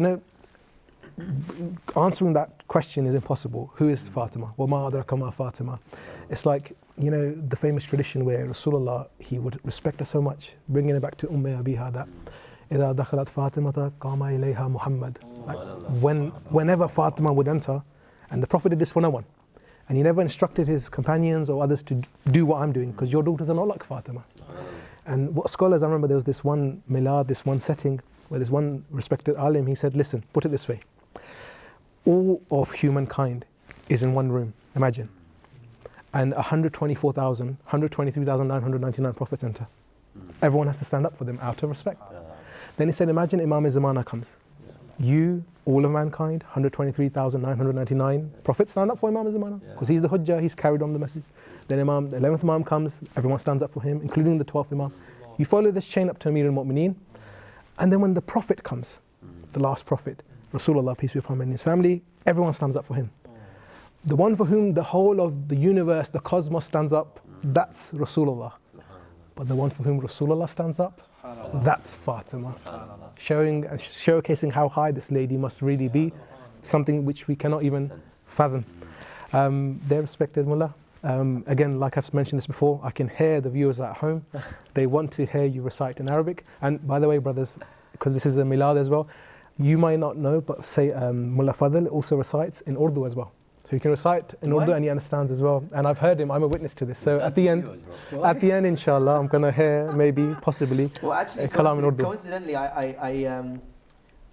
[SPEAKER 1] answering that question is impossible. Who is Fatima? وَمَا أَدْرَكَ مَا Fatima? It's like, the famous tradition where Rasulullah, he would respect her so much, bringing it back to Abiha, that إِذَا دَخَلَتْ فَاطِمَةَ قَامَ إِلَيْهَا Muhammad. Like whenever Fatima would enter, and the Prophet did this for no one, and he never instructed his companions or others to do what I'm doing, because your daughters are not like Fatima. And what scholars, I remember there was this one milad, this one setting, where there's one respected alim, he said, listen, put it this way. All of humankind is in one room, imagine. And 123,999 prophets enter. Everyone has to stand up for them out of respect. Then he said, imagine Imam Zamana comes. You, all of mankind, 123,999 prophets stand up for Imam Zamana. Because he's the Hujjah, he's carried on the message. Then the 11th Imam comes, everyone stands up for him, including the 12th Imam. You follow this chain up to Amir al-Mu'mineen. And then when the Prophet comes, the last Prophet, Rasulullah, peace be upon him and his family, everyone stands up for him. The one for whom the whole of the universe, the cosmos stands up, that's Rasulullah. But the one for whom Rasulullah stands up, that's Fatima. Showcasing how high this lady must really be, something which we cannot even fathom. They're respected, Mulla. Again, like I've mentioned this before, I can hear the viewers at home. They want to hear you recite in Arabic. And by the way, brothers, because this is a milad as well, you might not know, but say Mulla Fadhil also recites in Urdu as well. So he can recite in Urdu and he understands as well. And I've heard him, I'm a witness to this. So at the end, inshallah, I'm going to hear maybe, possibly,
[SPEAKER 2] well, actually,
[SPEAKER 1] kalam in Urdu.
[SPEAKER 2] Coincidentally,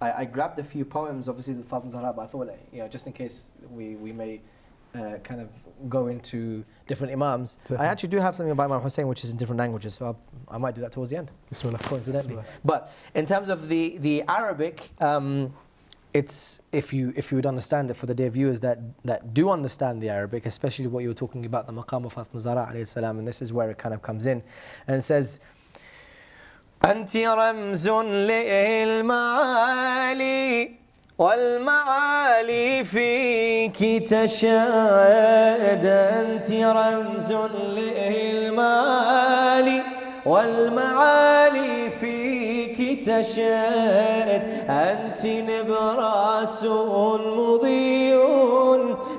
[SPEAKER 2] I grabbed a few poems, obviously the Fatima al-Zahra, but I thought, just in case we may kind of go into different imams. I actually do have something about Imam Hussein which is in different languages, so I might do that towards the end.
[SPEAKER 1] Bismillah.
[SPEAKER 2] Coincidentally. But in terms of the Arabic, it's if you would understand it for the dear viewers that do understand the Arabic, especially what you were talking about, the maqam of Fatima al-Zahra alayhi salam, and this is where it kind of comes in, and it says, أنت رمز للمعالي والمعالي فيك تشاهد أنت رمز للمعالي والمعالي فيك تشهد أنت نبراس مضيء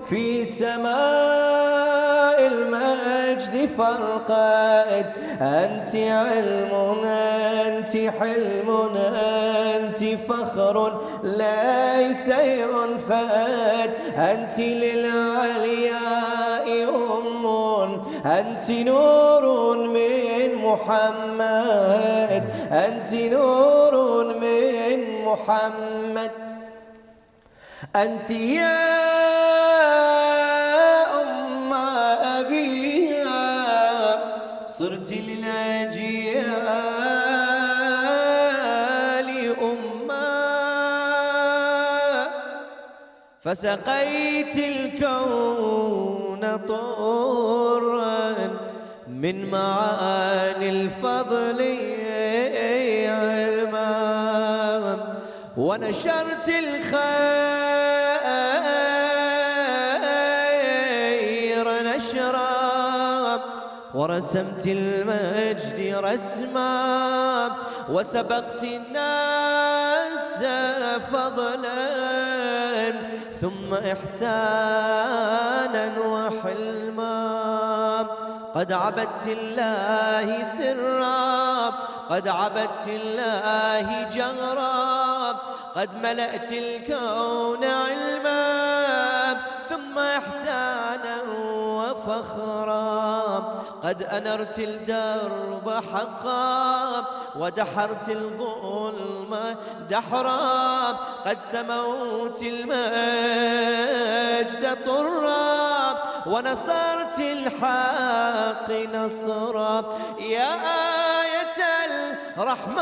[SPEAKER 2] في سماء المجد فرقد أنت علم أنت حلم أنت فخر ليس ينفد أنت للعلياء أم أنت نور من محمد أنت نور من محمد أنت يا أم أبيها صرت للأجيال أمّا فسقيت الكون طرا من معاني الفضل علما ونشرت الخير نشرا ورسمت المجد رسما وسبقت الناس فضلا ثم إحسانا وحلما قد عبدت الله سرا قد عبدت الله جهرا قد ملأت الكون علما ثم إحسانا وفخرا قد أنرت الدرب حقا ودحرت الظلم دحرا قد سموت المجد طرا ونصرت الحق نصرا يا آية الرحمن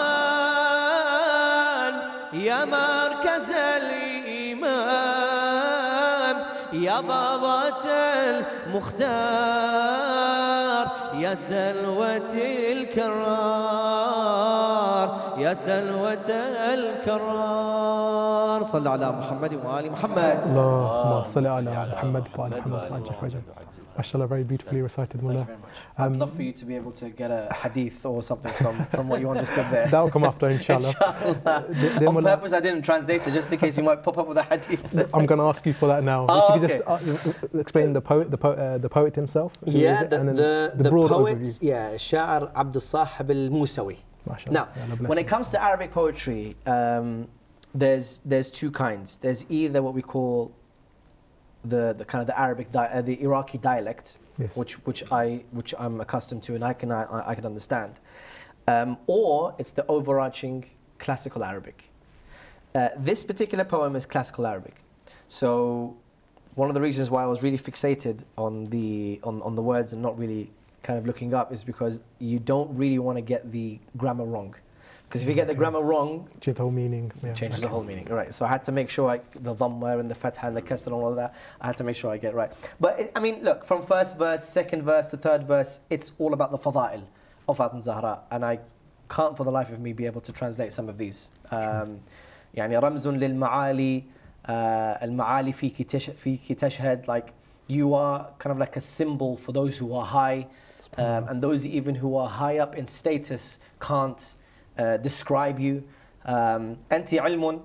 [SPEAKER 2] يا مركز الإيمان يا بضعة المختار يا سلوة الكرار يا سلوة الكرار صلى على محمد وآل محمد
[SPEAKER 1] اللهم صل على محمد وعلى محمد وعجل فرجه. MashaAllah, very beautifully recited, Mulla.
[SPEAKER 2] I'd love for you to be able to get a hadith or something from what you understood there.
[SPEAKER 1] That will come after, inshallah.
[SPEAKER 2] Inshallah. On purpose, I didn't translate it just in case you might pop up with a hadith.
[SPEAKER 1] I'm going to ask you for that now.
[SPEAKER 2] Oh,
[SPEAKER 1] if you could just explain the poet himself.
[SPEAKER 2] Yeah, the
[SPEAKER 1] broad
[SPEAKER 2] poet,
[SPEAKER 1] overview.
[SPEAKER 2] yeah, Sha'ar Abd al-Sahib al-Musawi. Now, when it comes to Arabic poetry, there's two kinds. There's either what we call the kind of the Arabic, the Iraqi dialect,
[SPEAKER 1] yes,
[SPEAKER 2] which I'm accustomed to and I can understand, or it's the overarching classical Arabic. This particular poem is classical Arabic, so one of the reasons why I was really fixated on the words and not really kind of looking up is because you don't really want to get the grammar wrong. Because if you get the grammar wrong,
[SPEAKER 1] changes the whole meaning. Yeah,
[SPEAKER 2] changes the whole meaning, right? So I had to make sure the dhamma and the fatha and the kasra and all of that, I had to make sure I get it right. But I mean, look, from first verse, second verse to third verse, it's all about the Fadhil of Fatima al-Zahra, and I can't for the life of me be able to translate some of these. يعني رمز للمعالي المعالي فيك تشهد, like you are kind of like a symbol for those who are high, and those even who are high up in status can't describe you. Anti ilmun,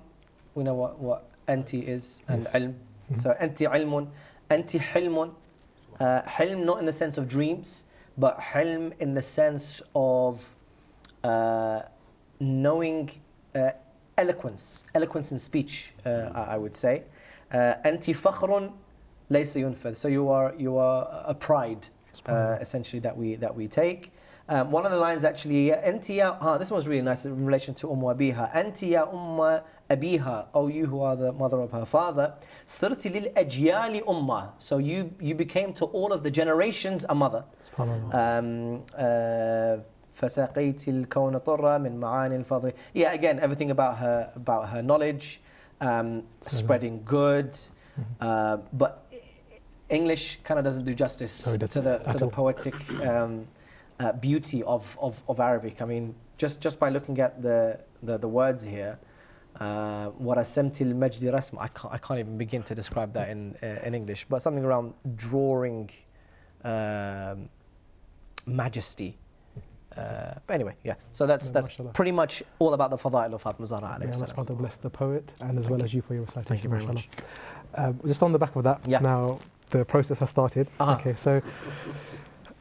[SPEAKER 2] we know what anti is, and
[SPEAKER 1] yes,
[SPEAKER 2] ilm. So anti ilmun, anti hilmun. Hilm not in the sense of dreams, but hilm in the sense of knowing eloquence in speech, I would say. Anti fakhrun laysa yunfad. So you are a pride, essentially, that we take. One of the lines actually, Anti ya, this one was really nice in relation to Abiha. Anti ya Abiha, oh you who are the mother of her father. Sirti lil ajyali umma. So you became to all of the generations a mother. فسقيت الكون طرا من معاني الفضل. Yeah, again, everything about her knowledge, spreading good, but English kind of doesn't do justice to the poetic beauty of Arabic. I mean, just by looking at the words here, ورسمت المجد رسم, I can't even begin to describe that in English, but something around drawing majesty But anyway, yeah. So that's
[SPEAKER 1] mashallah.
[SPEAKER 2] pretty much all about the Fadhil of Fatima al-Zahra
[SPEAKER 1] May
[SPEAKER 2] alayhi
[SPEAKER 1] Allah
[SPEAKER 2] salam.
[SPEAKER 1] subhanahu wa ta'ala bless the poet and as well as you for your recitation.
[SPEAKER 2] Thank you very
[SPEAKER 1] mashallah.
[SPEAKER 2] much.
[SPEAKER 1] Just on the back of that,
[SPEAKER 2] Yeah.
[SPEAKER 1] now the process has started. Okay, so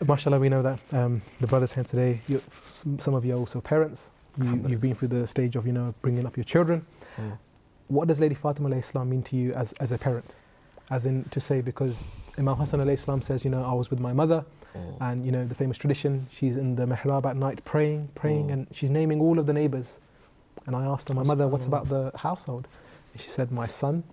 [SPEAKER 1] mashallah, we know that the brothers here today, some of you are also parents. You've been through the stage of bringing up your children. What does Lady Fatima alayhi salam mean to you as a parent? As in to say, because Imam Hassan alayhi salam says, I was with my mother, and the famous tradition, she's in the mihrab at night praying, and she's naming all of the neighbours. And I asked her, my mother, what about the household? And she said, my son,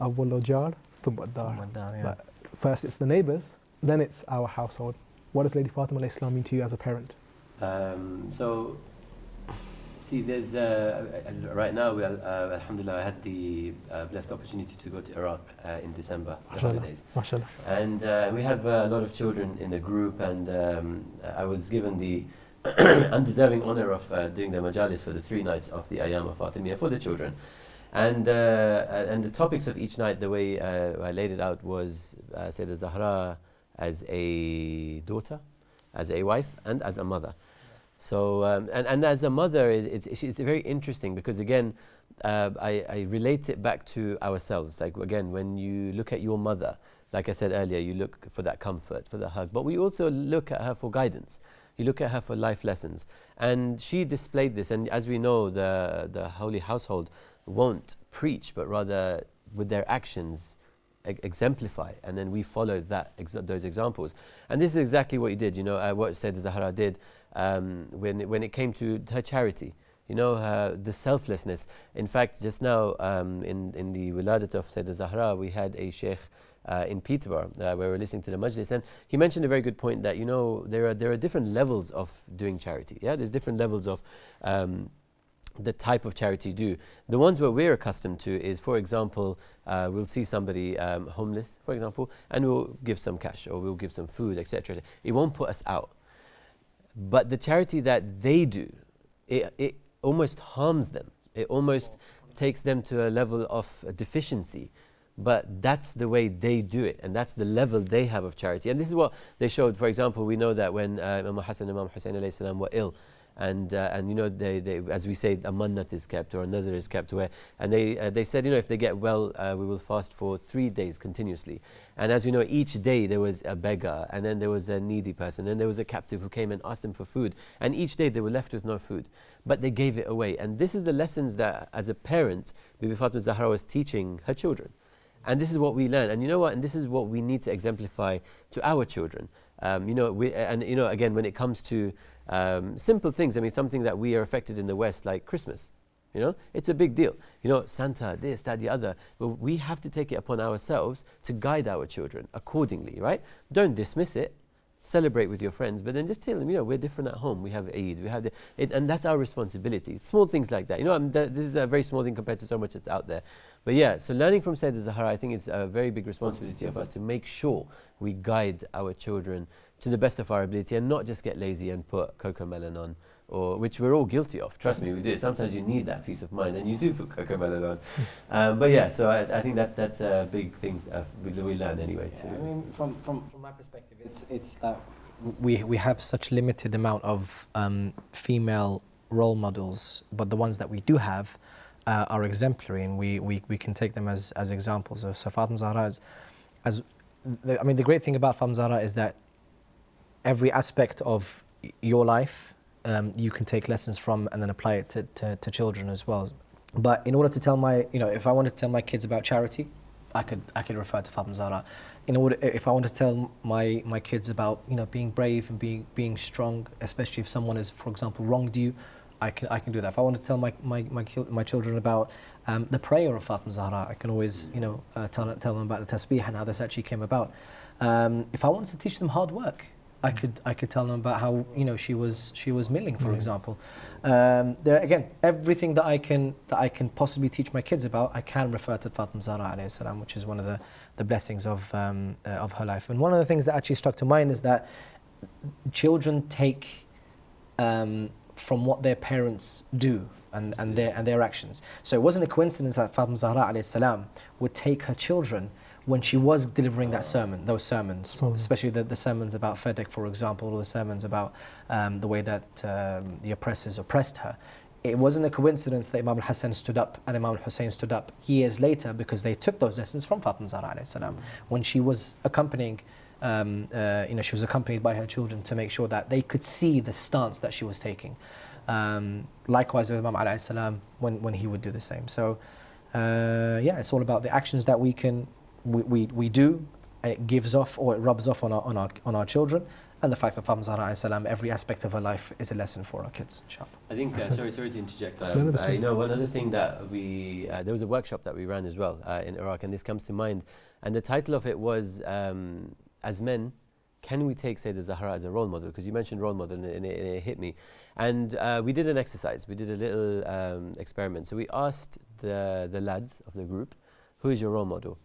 [SPEAKER 1] awwal jar, thumma dar. But first it's the neighbours, then it's our household. What does Lady Fatima alayhi salam mean to you as a parent?
[SPEAKER 3] So, see, there's right now, alhamdulillah, I had the blessed opportunity to go to Iraq in December, the holidays.
[SPEAKER 1] MashaAllah.
[SPEAKER 3] And we have a lot of children in the group, and I was given the undeserving honor of doing the majalis for the 3 nights of the Ayam of Fatimiyya for the children. And the topics of each night, the way I laid it out was Sayyidah Zahra as a daughter, as a wife, and as a mother. So, and as a mother, it's very interesting because, again, I relate it back to ourselves. Like, again, when you look at your mother, like I said earlier, you look for that comfort, for the hug, but we also look at her for guidance. You look at her for life lessons. And she displayed this, and as we know, the holy household won't preach, but rather with their actions exemplify, and then we follow those examples. And this is exactly what you did, what Sayyidah Zahra did when it came to her charity, the selflessness. In fact, just now in the wiladat of Sayyidah Zahra, we had a sheikh in Peterborough where we were listening to the majlis, and he mentioned a very good point that there are different levels of doing charity. Yeah, there's different levels of the type of charity you do. The ones where we're accustomed to is, for example, we'll see somebody homeless, for example, and we'll give some cash or we'll give some food, etc. It won't put us out. But the charity that they do, it almost harms them. It almost takes them to a level of deficiency. But that's the way they do it, and that's the level they have of charity. And this is what they showed. For example, we know that when Imam Hassan and Imam Hussein alayhi salam were ill, and they as we say, a mannat is kept or a nazar is kept, and they said, if they get well, we will fast for 3 days continuously. And as we know, each day there was a beggar, and then there was a needy person, and there was a captive who came and asked them for food, and each day they were left with no food, but they gave it away. And this is the lessons that, as a parent, Bibi Fatima al-Zahra was teaching her children. And this is what we learn. And you know what? And this is what we need to exemplify to our children. Again, when it comes to simple things, something that we are affected in the West, like Christmas, it's a big deal. Santa, this, that, the other. But we have to take it upon ourselves to guide our children accordingly, right? Don't dismiss it. Celebrate with your friends, but then just tell them, we're different at home. We have Eid, we have and that's our responsibility. Small things like that. This is a very small thing compared to so much that's out there. But yeah, so learning from Sayyidah Zahra, I think it's a very big responsibility of us to make sure we guide our children to the best of our ability and not just get lazy and put Cocomelon on, which we're all guilty of. Trust me, we do. Sometimes you need that peace of mind, and you do put Cocomelon on. But yeah, so I think that's a big thing we learn anyway too.
[SPEAKER 2] From my perspective, it's that we have such limited amount of female role models, but the ones that we do have are exemplary, and we can take them as examples. So Fatima Zahra the great thing about Fatima Zahra is that every aspect of your life you can take lessons from and then apply it to children as well. But in order to tell if I want to tell my kids about charity, I could refer to Fatima Zahra. If I want to tell my kids about being brave and being strong, especially if someone has, for example, wronged you, I can do that. If I want to tell my children about the prayer of Fatima Zahra, I can always tell them about the tasbih and how this actually came about. If I wanted to teach them hard work, I could tell them about how she was milling, for example. There again, everything that I can possibly teach my kids about, I can refer to Fatima Zahra alayhi salam, which is one of the blessings of her life. And one of the things that actually struck to mind is that children take from what their parents do and their actions. So it wasn't a coincidence that Fatima Zahra alayhi salam would take her children when she was delivering that sermon, those sermons,
[SPEAKER 1] Oh.
[SPEAKER 2] especially the sermons about Fedek, for example, or the sermons about the way that the oppressors oppressed her, it wasn't a coincidence that Imam al-Hassan stood up and Imam al-Hussein stood up years later, because they took those lessons from Fatima al-Zahra alayhi salam when she was accompanying, she was accompanied by her children to make sure that they could see the stance that she was taking. Likewise with Imam Ali alayhi salam when he would do the same. So it's all about the actions that we do, and it gives off or it rubs off on our children, and the fact that Fatima al-Zahra alayhi salam, every aspect of her life is a lesson for our kids, inshallah.
[SPEAKER 3] I think, sorry to interject,
[SPEAKER 1] No, that's fine.
[SPEAKER 3] one other thing that there was a workshop that we ran as well in Iraq, and this comes to mind, and the title of it was, as men, can we take Sayyidah Zahra as a role model? Because you mentioned role model and it hit me. And we did an exercise, we did a little experiment. So we asked the lads of the group, who is your role model?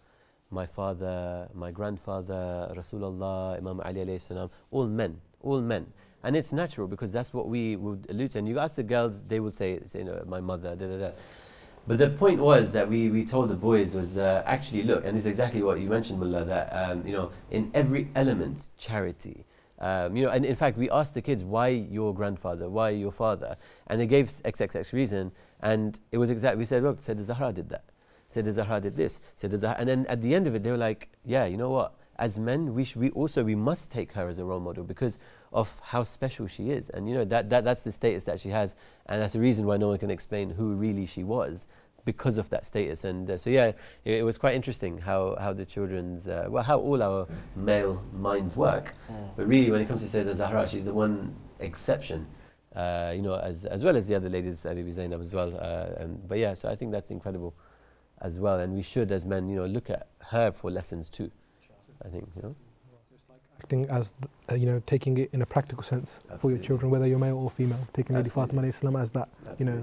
[SPEAKER 3] My father, my grandfather, Rasulullah, Imam Ali alayhi salam, all men. And it's natural because that's what we would allude to. And you ask the girls, they would say my mother, da da da. But the point was that we told the boys was actually look, and this is exactly what you mentioned, Mulla, that in every element, charity. And in fact, we asked the kids, why your grandfather, why your father? And they gave XXX reason, and it was exactly, we said, look, Sayyidah Zahra did that. Sayyidah Zahra did this. And then at the end of it, they were like, yeah, you know what? As men, we must take her as a role model because of how special she is. And that's the status that she has, and that's the reason why no one can explain who really she was, because of that status. And it was quite interesting how the children's, how all our male minds work. But really, when it comes to Sayyidah Zahra, she's the one exception, as well as the other ladies, Bibi Zainab as well. So I think that's incredible as well. And we should, as men, look at her for lessons too. I think,
[SPEAKER 1] Acting as, taking it in a practical sense for your children, whether you're male or female, taking Lady Fatima alayhi salam as that,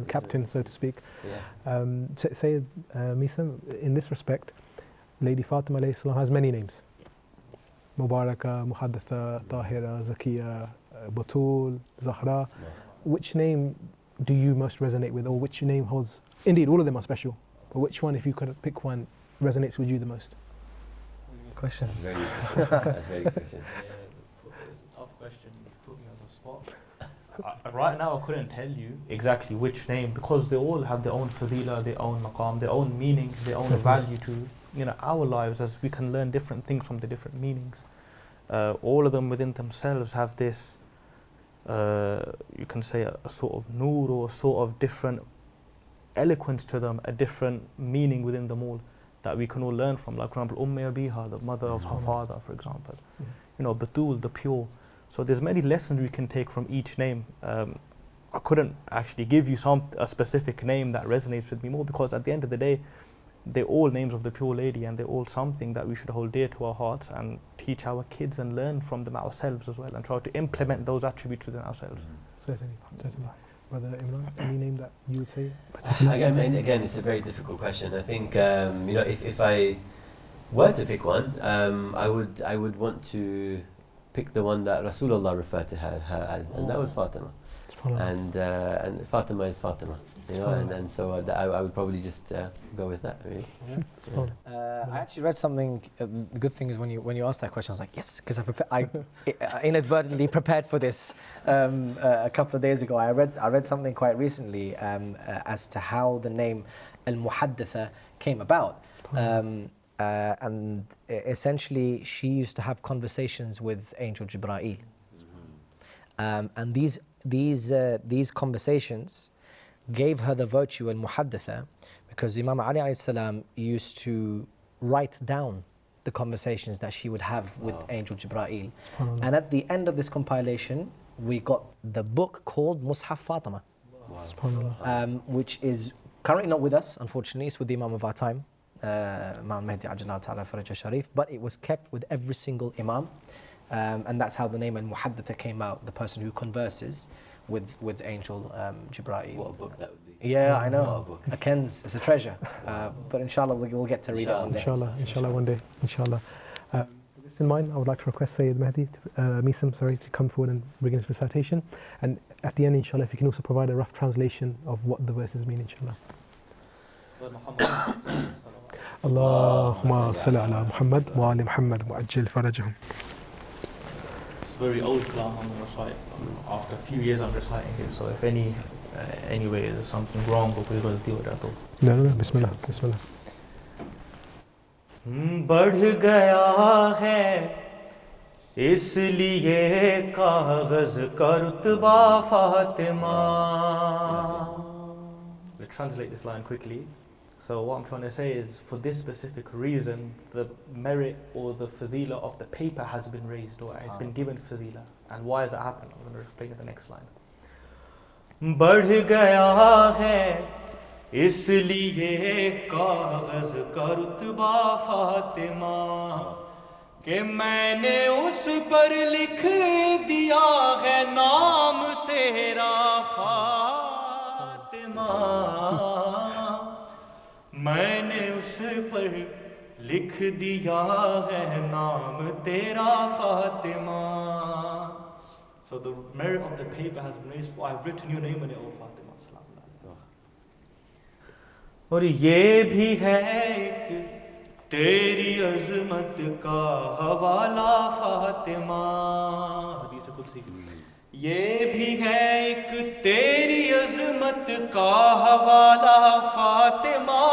[SPEAKER 1] captain, so to speak.
[SPEAKER 3] Yeah.
[SPEAKER 1] Say, Meesam, in this respect, Lady Fatima alayhi salam has many names. Mubaraka, Muhaddatha, Tahira, Zakiya, Batul, Zahra. Which name do you most resonate with, or which name holds, indeed all of them are special, but which one, if you could pick one, resonates with you the most?
[SPEAKER 2] Question.
[SPEAKER 3] That's a very good question.
[SPEAKER 4] Tough question. You put me on the spot. Right now, I couldn't tell you exactly which name, because they all have their own fadila, their own maqam, their own meanings, their own value to our lives, as we can learn different things from the different meanings. All of them within themselves have this, you can say, a sort of nur, or a sort of different eloquence to them, a different meaning within them all, that we can all learn from. Like, for example, Abiha, the mother of her father, for example. Batul, the pure. So there's many lessons we can take from each name. I couldn't actually give you a specific name that resonates with me more, because at the end of the day, they're all names of the pure lady, and they're all something that we should hold dear to our hearts and teach our kids and learn from them ourselves as well, and try to implement those attributes within ourselves.
[SPEAKER 1] Certainly. Brother Imran, any name that you would say?
[SPEAKER 3] Again, it's a very difficult question. I think if I were to pick one, I would want to pick the one that Rasulullah referred to her as, and that was Fatima. And Fatima is Fatima, and so I would probably just go with that. Really.
[SPEAKER 2] I actually read something. The good thing is when you asked that question, I was like, yes, because I inadvertently prepared for this a couple of days ago. I read something quite recently as to how the name Al-Muhaddatha came about. And essentially, she used to have conversations with Angel Jibra'il, and these conversations gave her the virtue al-muhaddatha, because Imam Ali alayhi salam used to write down the conversations that she would have with Angel Jibra'il. And at the end of this compilation, we got the book called Mushaf Fatima, which is currently not with us, unfortunately. It's with the Imam of our time, Imam Mehdi Ajjallahu Ta'ala Faraja Sharif, but it was kept with every single Imam. And that's how the name al-Muhaddatha came out, the person who converses with Angel Jibra'il.
[SPEAKER 3] What a book that would be.
[SPEAKER 2] Yeah, I know. A Kenz, it's a treasure. But inshallah, we'll get to read it one day.
[SPEAKER 1] Inshallah, one day. Inshallah. With this in mind, I would like to request Sayyid Mehdi, Meesam, to come forward and begin his recitation. And at the end, inshallah, if you can also provide a rough translation of what the verses mean, inshallah. Allahumma salli ala Muhammad wa ali Muhammad wa ajil farajahum.
[SPEAKER 4] It's a very old kalam I'm going to recite. After a few years I'm reciting it, so if anyway there's something wrong, we're going to deal with that.
[SPEAKER 1] No, bismillah, bismillah.
[SPEAKER 5] بڑھ گیا ہے اس لیے کاغذ کا رتبہ Fatima. Let's translate this line quickly. So what I'm trying to say is, for this specific reason, the merit or the fadila of the paper has been raised, or it's been given fadila. And why has that happened? I'm going to explain in the next line. بڑھ گیا ہے اس لیے کاغذ کا رتبہ فاطمہ کہ میں نے اس پر لکھ دیا ہے نام تیرا فاطمہ. میں نے اس پر لکھ دیا ہے نام تیرا Fatima. So the merit of the paper has been raised for I have written your name on it, O Fatima. اور یہ بھی ہے ایک تیری عظمت کا حوالہ فاطمہ. حدیث قدسی. یہ بھی ہے ایک تیری عظمت کا حوالہ فاطمہ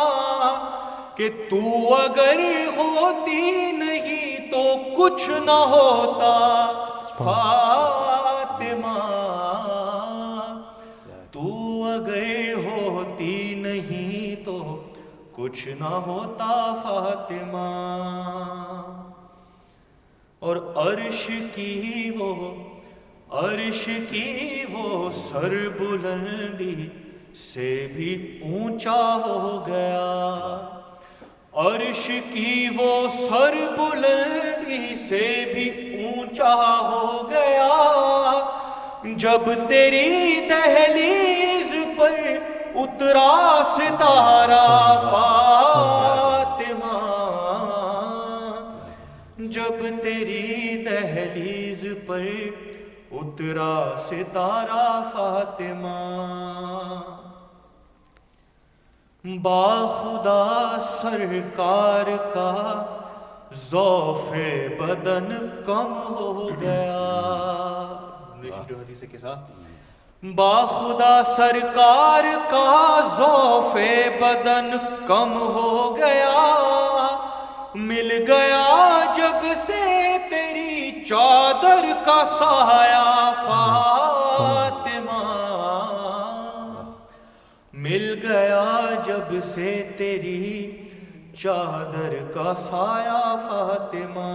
[SPEAKER 5] کہ تو اگر ہوتی نہیں تو کچھ نہ ہوتا فاطمہ. تو اگر ہوتی نہیں تو کچھ نہ ہوتا فاطمہ. اور عرش کی وہ سر بلندی سے بھی اونچا ہو گیا. عرش کی وہ سر بلندی سے بھی اونچا ہو گیا جب تیری دہلیز پر اترا ستارہ فاطمہ. جب تیری دہلیز پر اترا ستارہ فاطمہ. باخدا سرکار کا ضعف بدن کم ہو گیا. حدیث کے ساتھ باخدا سرکار کا ضعف بدن کم ہو گیا. مل گیا جب سے تیری چادر کا سایہ فاطمہ. مل گیا جب سے تیری چادر کا سایہ فاطمہ.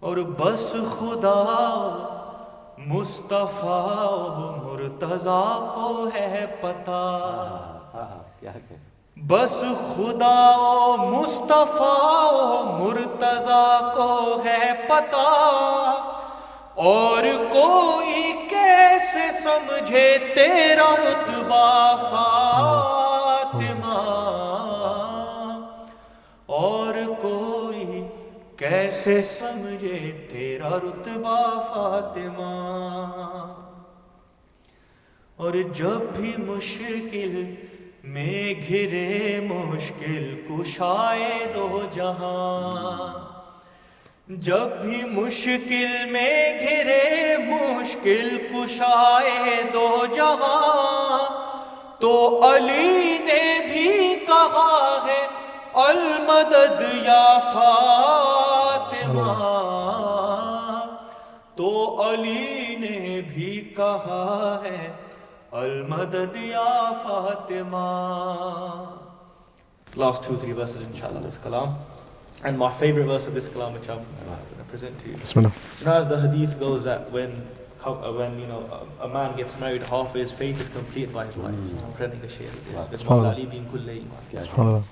[SPEAKER 5] اور بس خدا مصطفیٰ مرتضیٰ کو ہے پتہ. بس خدا مصطفیٰ مرتضیٰ کو ہے پتہ اور کوئی کیسے سمجھے تیرا رتبہ فاطمہ. اور کوئی کیسے سمجھے تیرا رتبہ فاطمہ. اور جب بھی مشکل میں گھرے مشکل کشائے دو جہاں. جب بھی مشکل میں گھرے مشکل کشائے دو جہاں تو علی نے بھی کہا ہے المدد یا فاطمہ. تو علی نے بھی کہا ہے المدد یا Fatima. Last 2-3 verses inshallah in this kalam. And my favorite verse of this kalam which I'm going to present to you.
[SPEAKER 1] Bismillah.
[SPEAKER 5] You know, as the hadith goes that when you know a man gets married, half his faith is completed by his wife. I'm presenting a share of this.
[SPEAKER 1] Subhanallah. Subhanallah.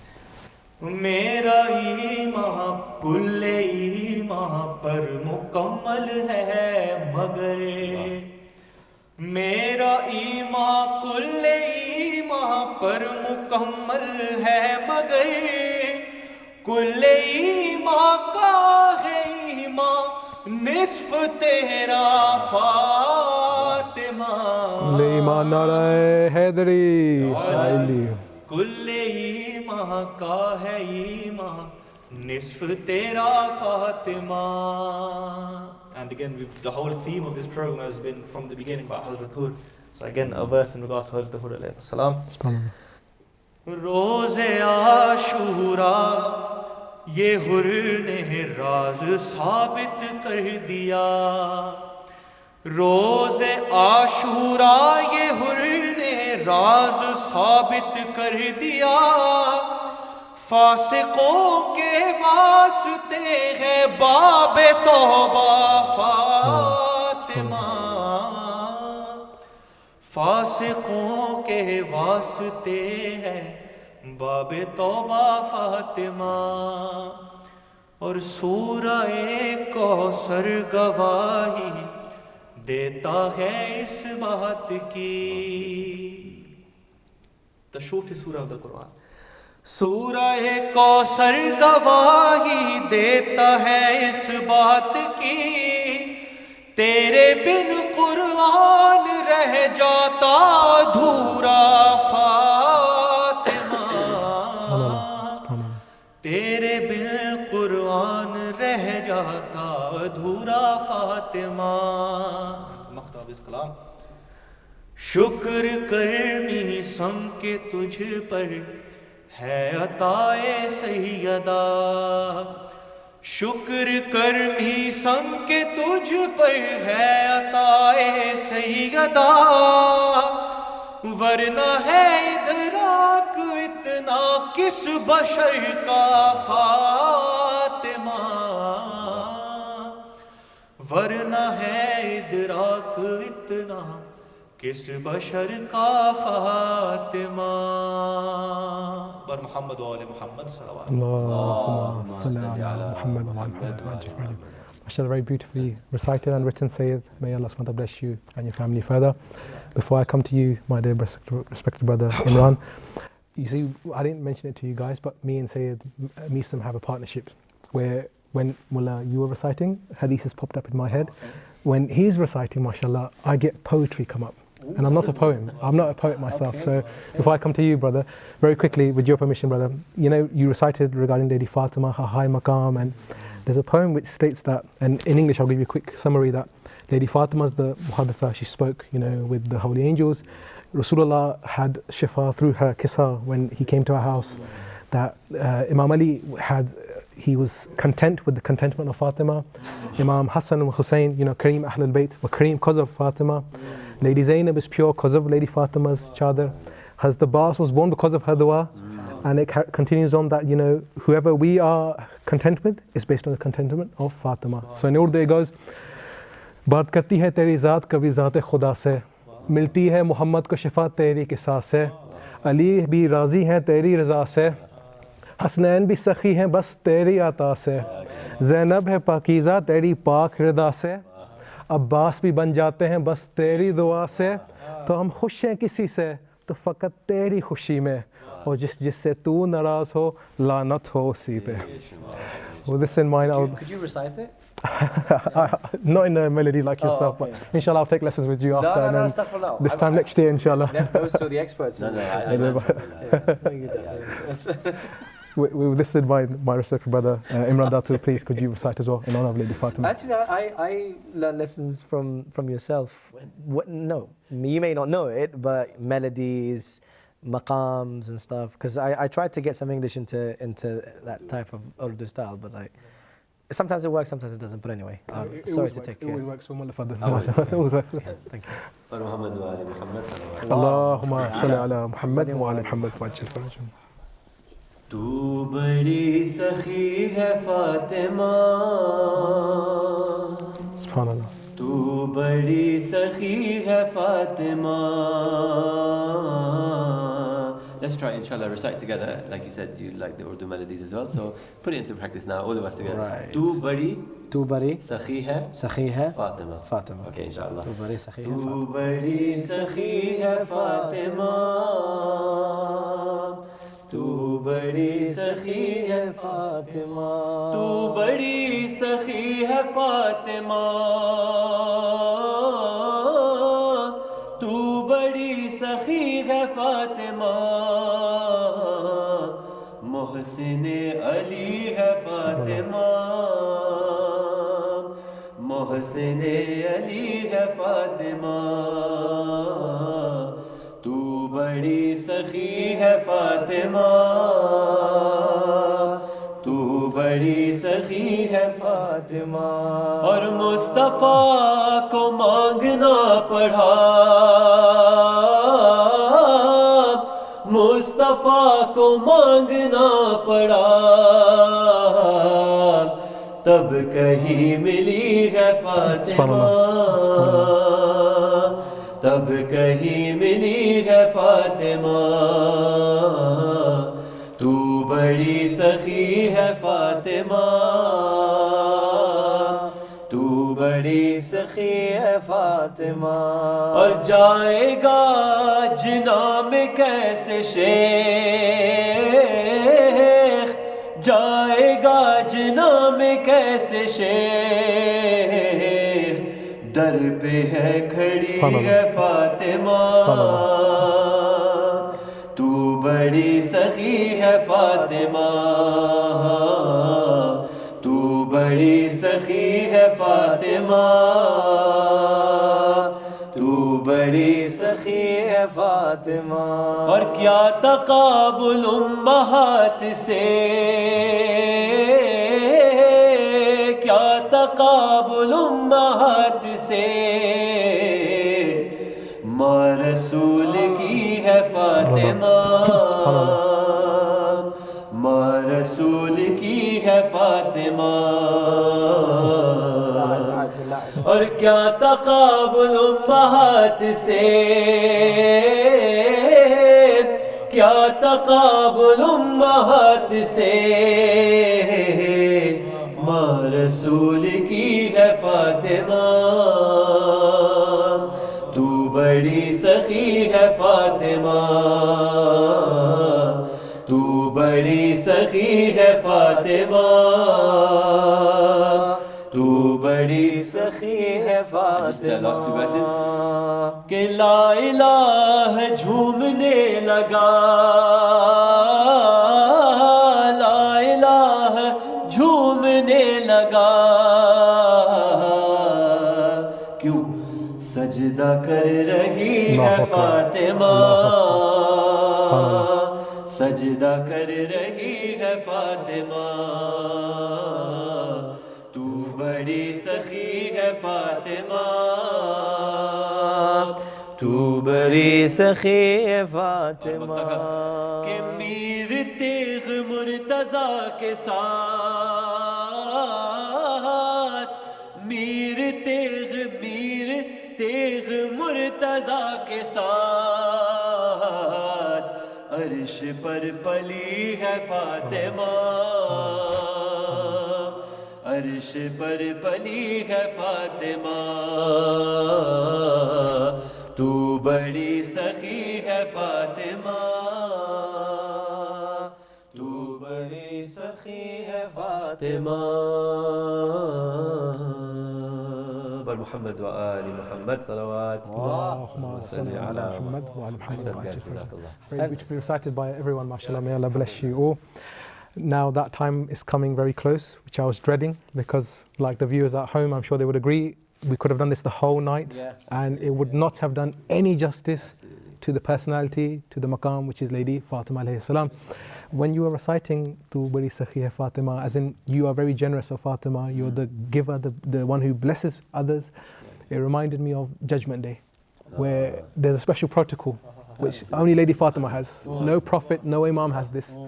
[SPEAKER 5] میرا ایمان کل ایمان پر مکمل ہے مگر میرا ایمان کل ایمان پر مکمل ہے مگر کل ایمان کا ہے ایمان نصف تیرا فاطمہ.
[SPEAKER 1] کل ایمان نعرہ حیدری.
[SPEAKER 5] کل ایمان کا ہے ایمان نصف تیرا Fatima. And again, the whole theme of this program has been from the beginning about Hazrat Hud. So again, a verse in regard to Hazrat Hud alayhi salam. روز عاشورا یہ حر نے راز ثابت کر دیا. روز عاشورا یہ حر نے راز ثابت کر دیا. فاسقوں کے واسطے ہے باب توبہ فاطمہ. فاسقوں کے واسطے ہے باب توبہ فاطمہ. اور سورہ کوثر گواہی دیتا ہے اس بات کی. The shortest surah of the Quran. سورہ کوثر گواہی دیتا ہے اس بات کی. تیرے بن قرآن رہ جاتا ادھورا فاطمہ. تیرے بن قرآن رہ جاتا ادھورا فاطمہ. مکتب اس کلام. شکر کر میسم کے تجھ پر ہے عطائے سیدہ. شکر کر میسم کے تجھ پر ہے عطائے سیدہ. ورنہ ہے ادراک اتنا کس بشر کا فاطمہ. ورنہ ہے ادراک اتنا کس بشر کا فاطمہ. بر محمد و آل محمد صلوات.
[SPEAKER 1] اللهم صل على محمد وعلى محمد وعجل. MashaAllah, very beautifully recited and written, Sayyid. May Allah SWT bless you and your family further. Before I come to you, my dear respected brother Imran, you see, I didn't mention it to you guys, but me and Sayyid Meesam have a partnership where when Mulla, you were reciting, hadith has popped up in my head. When he's reciting, mashallah, I get poetry come up. And I'm not a poem. I'm not a poet myself. So before I come to you, brother, very quickly, with your permission, brother, you know, you recited regarding Lady Fatima, her high maqam, and there's a poem which states that, and in English I'll give you a quick summary, that Lady Fatima is the muhadditha, she spoke, you know, with the holy angels. Rasulullah had shifa through her kissa when he came to our house. That Imam Ali he was content with the contentment of Fatima. Imam Hassan and Hussein, you know, Kareem Ahlul Bayt were Kareem because of Fatima. Lady Zainab is pure because of Lady Fatima's chadar. Hazrat Abbas was born because of her dua. And it continues on that, you know, whoever we are content with is based on the contentment of Fatima. So in Urdu it goes, بات کرتی ہے تیری ذات کبھی ذات خدا سے, ملتی ہے محمد کو شفا تیری قصہ سے, علی بھی راضی ہیں تیری رضا سے, حسنین بھی سخی ہیں بس تیری عطا سے, زینب ہے پاکیزہ تیری پاک رضا سے, عباس بھی بن جاتے ہیں بس تیری دعا سے, تو ہم خوش ہیں کسی سے تو فقط تیری خوشی میں, اور جس سے تو ناراض ہو لعنت ہو اسی پہ. With this in mind,
[SPEAKER 2] Could you recite it?
[SPEAKER 1] not in a melody like yourself,
[SPEAKER 2] okay.
[SPEAKER 1] But inshallah I'll take lessons with you after,
[SPEAKER 2] No,
[SPEAKER 1] and then
[SPEAKER 2] stuff for now.
[SPEAKER 1] this time next year inshallah.
[SPEAKER 2] That goes to the experts.
[SPEAKER 1] With this in mind, my respected brother Imran Datoo, please could you recite as well in honor of Lady Fatima?
[SPEAKER 2] Actually, I learned lessons from yourself. No, you may not know it, but melodies, maqams and stuff, because I tried to get some English into that type of Urdu style, but like sometimes it works, sometimes it doesn't. But anyway, sorry to take care.
[SPEAKER 1] It always works for Mulla Fadhil. It always works.
[SPEAKER 2] Thank you.
[SPEAKER 1] Allahumma salli ala Muhammad wa ala Muhammad wa ajil farajahum.
[SPEAKER 3] تو بڑی سخی ہے Fatima,
[SPEAKER 1] Subhanallah.
[SPEAKER 3] تو بڑی سخی ہے Fatima. Let's try inshallah recite together. Like you said, you like the Urdu melodies as well, so put it into practice now, all of us together.
[SPEAKER 2] Right.
[SPEAKER 3] تو بڑی
[SPEAKER 2] سخی ہے
[SPEAKER 3] فاطمہ. Okay, inshallah.
[SPEAKER 2] تو بڑی سخی ہے
[SPEAKER 3] تو بڑی سخی ہے فاطمہ, تو بڑی سخی ہے فاطمہ, تو بڑی سخی ہے فاطمہ, تو بڑی سخی ہے فاطمہ, محسن علی ہے فاطمہ محسن علی ہے فاطمہ تو بڑی سخی ہے فاطمہ تو بڑی سخی ہے فاطمہ اور مصطفیٰ کو مانگنا پڑا مصطفیٰ کو مانگنا پڑا تب کہیں ملی ہے فاطمہ تب کہیں ملی ہے فاطمہ تو بڑی سخی ہے فاطمہ تو بڑی سخی ہے فاطمہ اور جائے گا جنا میں کیسے شیخ جائے گا جنا میں کیسے شیخ در پہ ہے کھڑی ہے فاطمہ تو بڑی سخی ہے فاطمہ تو بڑی سخی ہے فاطمہ تو بڑی سخی ہے فاطمہ اور کیا تقابل امہات سے کیا تقابل امہات سے ماں رسول کی ہے فاطمہ ماں رسول کی ہے فاطمہ اور کیا تقابل امہات سے کیا تقابل امہات سے ماں رسول کی ہے فاطمہ تو بڑی سخی ہے فاطمہ تو بڑی سخی ہے فاطمہ تو بڑی سخی ہے فاطمہ کہ لا الہ جھومنے لگا لا الہ جھومنے لگا کیوں سجدہ کر رہی ہے فاطمہ سجدہ کر رہی ہے فاطمہ تو بڑی سخی ہے فاطمہ تو بڑی سخی ہے فاطمہ کہ میر تیغ مرتضیٰ کے ساتھ میر تیغ مرتضیٰ کے ساتھ عرش پر پلی ہے فاطمہ عرش پر پلی ہے فاطمہ تو بڑی سخی ہے فاطمہ تو بڑی سخی ہے فاطمہ بر محمد و آل محمد صلوات
[SPEAKER 1] Allahumma salli ala Muhammad wa ala Muhammad. Very beautifully recited by everyone, mashallah. May Allah bless you all. Now that time is coming very close, which I was dreading, because like the viewers at home, I'm sure they would agree, we could have done this the whole night, and it would not have done any justice to the personality, to the maqam, which is Lady Fatima alayhi salam. When you are reciting Tu Badi Sakhi Hai Fatima, as in you are very generous of Fatima, you're the giver, the one who blesses others, it reminded me of Judgment Day, where there's a special protocol which only Lady Fatima has. No prophet, no imam has this,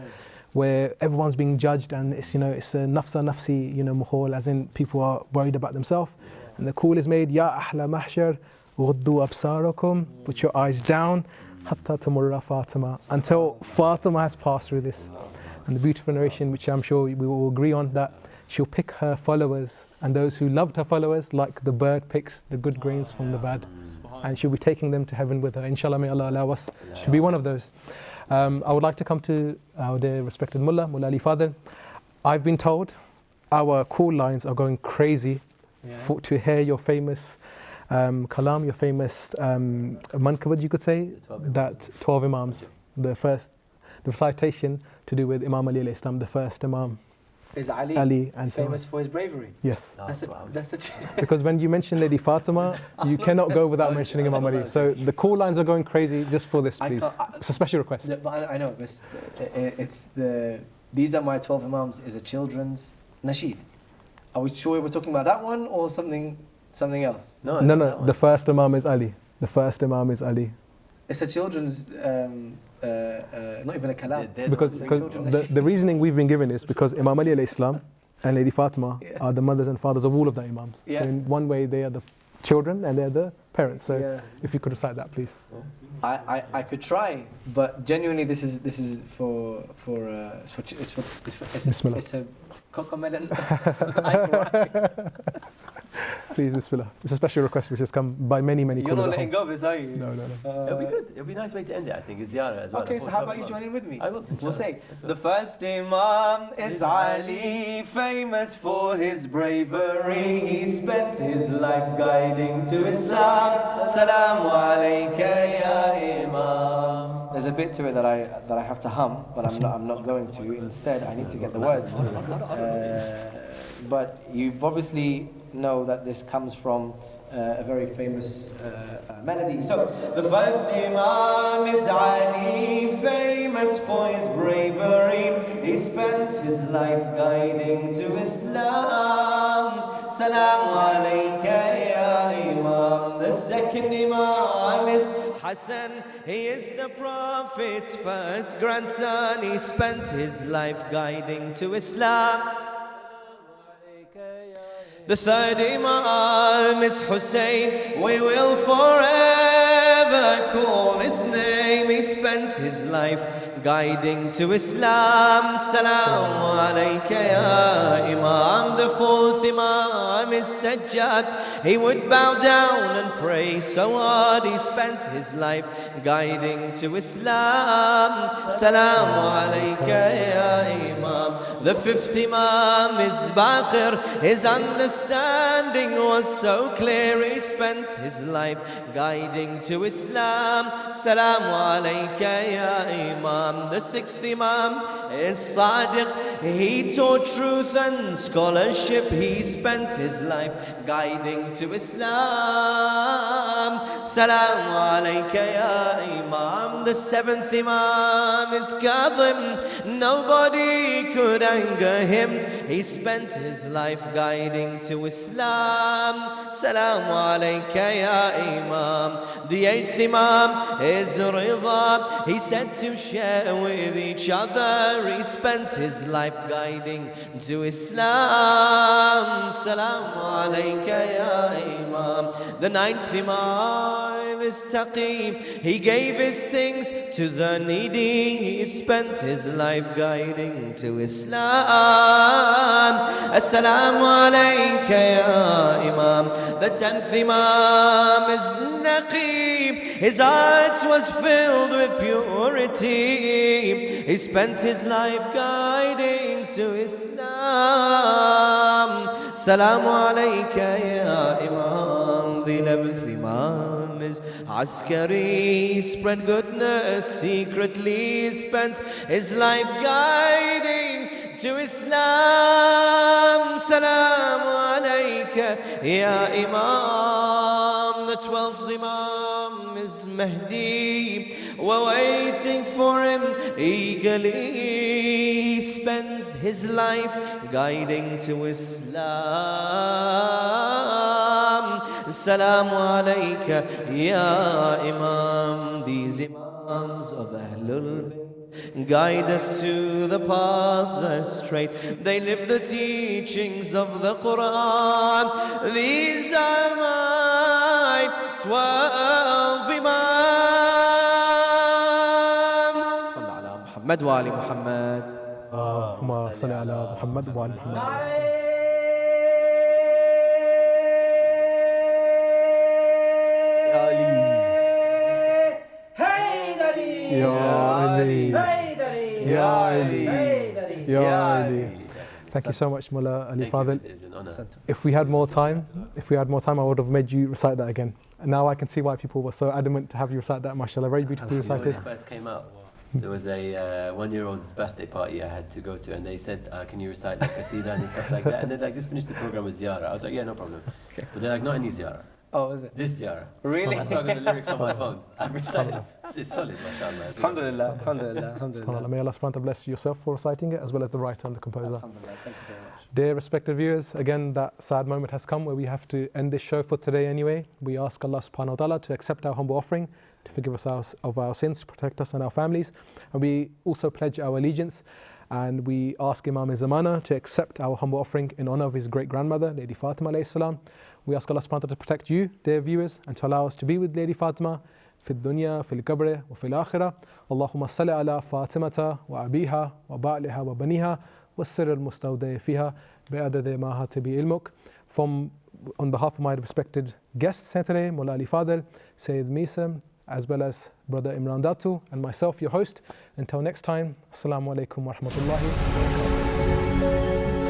[SPEAKER 1] where everyone's being judged, and it's, it's a nafsa nafsi, muhol, as in people are worried about themselves, and the call is made, Ya ahla mahshar ghuddu absarakum, put your eyes down, hatta tamurra Fatima, until Fatima has passed through this. And the beautiful narration, which I'm sure we will agree on, that she'll pick her followers and those who loved her followers, like the bird picks the good grains from the bad, and she'll be taking them to heaven with her. Inshallah, may Allah allow us to be one of those. I would like to come to our dear respected Mulla Ali Fadhil. I've been told our call lines are going crazy to hear your famous kalam, your famous mankabad, you could say, that 12 Imams, the first. the recitation to do with Imam Ali alayhi salam, the first Imam.
[SPEAKER 2] Is Ali,
[SPEAKER 1] And so on.
[SPEAKER 2] famous for his bravery?
[SPEAKER 1] Yes.
[SPEAKER 2] That's a
[SPEAKER 1] Because when you mention Lady Fatima, you cannot go without mentioning Imam Ali. So the call lines are going crazy just for this, please. It's a special request.
[SPEAKER 2] But I know, it's the These Are My 12 Imams is a children's nasheed. Are we sure we're talking about that one or something else?
[SPEAKER 1] No, the first Imam is Ali. The first Imam is Ali.
[SPEAKER 2] It's a children's, not even a kalam.
[SPEAKER 1] Because the reasoning we've been given is because Imam Ali alayhi salam and Lady Fatima are the mothers and fathers of all of the Imams.
[SPEAKER 2] Yeah.
[SPEAKER 1] So in one way they are the children and they're the parents. So
[SPEAKER 2] Yeah.
[SPEAKER 1] if you could recite that, please.
[SPEAKER 2] I could try, but genuinely this is for
[SPEAKER 1] Bismillah.
[SPEAKER 2] it's a cocomelon.
[SPEAKER 1] Please, Bismillah. It's a special request which has come by many
[SPEAKER 2] You're
[SPEAKER 1] callers
[SPEAKER 2] not
[SPEAKER 1] at
[SPEAKER 2] letting
[SPEAKER 1] home.
[SPEAKER 2] go of this, are you?
[SPEAKER 1] No.
[SPEAKER 3] It'll be good. It'll be a nice way to end it, I think. It's ziyarah as well.
[SPEAKER 2] Okay, so how about you join in with me?
[SPEAKER 3] I will.
[SPEAKER 2] We'll say, the first Imam is Ali, famous for his bravery. He spent his life guiding to Islam. Salamu alayka ya Imam. There's a bit to it that I have to hum, but I'm not going to. Instead, I need to get the words. But you've obviously know that this comes from a very famous melody. So, the first Imam is Ali, famous for his bravery. He spent his life guiding to Islam. Salamu alayka ya Imam. The second Imam is Hassan. He is the Prophet's first grandson. He spent his life guiding to Islam. The third Imam is Hussein. We will forever call his name. He spent his life guiding to Islam. Salamu alayka ya Imam. The fourth Imam is Sajjad. He would bow down and pray so hard. He spent his life guiding to Islam. Salamu alayka ya Imam. The fifth Imam is Baqir. His understanding was so clear. He spent his life guiding to Islam. Salamu alayka ya Imam. The sixth Imam is Sadiq. He taught truth and scholarship. He spent his life guiding to Islam. Salamu alayka ya Imam. The seventh Imam is Kadhim. Nobody could anger him. He spent his life guiding to Islam. Salamu alayka ya Imam. The eighth Imam is Ridha. He said to share with each other. He spent his life guiding to Islam. Salamu alayka ya Imam. The ninth Imam is Taqi. He gave his things to the needy. He spent his life guiding to Islam. Assalamu alayka ya Imam. The 10th Imam is Naqib. His heart was filled with purity. He spent his life guiding to Islam. Salamu alayka ya Imam. The 11th Imam is Askari. He spread goodness secretly. He spent his life guiding to Islam. Salamu alayka ya Imam. The 12th Imam is Mehdi. We're waiting for him eagerly. He spends his life guiding to Islam. Salamu alayka ya Imam. These Imams of Ahlul Bayt guide us to the path that's straight. They live the teachings of the Quran. These are my 12 Imams. Sallallahu ala Muhammad wa ali Muhammad.
[SPEAKER 1] Allahumma salli ala Muhammad wa ali Muhammad. Ya Ali. Ya Ali. Ya Ali. Thank you so much, Mulla Ali Fadhil.
[SPEAKER 3] It is an honor.
[SPEAKER 1] If we had more time, I would have made you recite that again. And now I can see why people were so adamant to have you recite that. Mashallah, very beautifully
[SPEAKER 3] When
[SPEAKER 1] recited.
[SPEAKER 3] it first came out, There was a 1-year-old's birthday party I had to go to, and they said, can you recite like qasidas and stuff like that? And then like just finished the program with ziyarah. I was like, yeah, no problem.
[SPEAKER 2] Okay.
[SPEAKER 3] But they're like, not any ziyarah.
[SPEAKER 2] Oh, is it?
[SPEAKER 3] This ziyarah.
[SPEAKER 2] Really?
[SPEAKER 3] So I got the lyrics on my phone. I've recited. It's solid, mashallah.
[SPEAKER 2] Alhamdulillah, alhamdulillah,
[SPEAKER 1] SubhanAllah.
[SPEAKER 2] alhamdulillah.
[SPEAKER 1] May Allah subhanahu wa ta'ala bless yourself for reciting it, as well as the writer and the composer.
[SPEAKER 2] Alhamdulillah, thank you very much.
[SPEAKER 1] Dear respected viewers, again that sad moment has come where we have to end this show for today anyway. We ask Allah subhanahu wa ta'ala to accept our humble offering, to forgive us of our sins, to protect us and our families. And we also pledge our allegiance, and we ask Imam Zamana to accept our humble offering in honor of his great grandmother, Lady Fatima alayhi salam. We ask Allah subhanahu wa ta'ala to protect you, dear viewers, and to allow us to be with Lady Fatima في الدنيا في القبر وفي الآخرة. اللهم صل على فاطمة وأبيها وبعلها وبنيها والسر المستودع فيها بعدد ما هات بعلمك. On behalf of my respected guests here today, Mulla Ali Fadhil, Sayyid Meesam, as well as Brother Imran Datoo, and myself, your host. Until next time, Assalamu alaikum wa rahmatullahi wa barakatuh.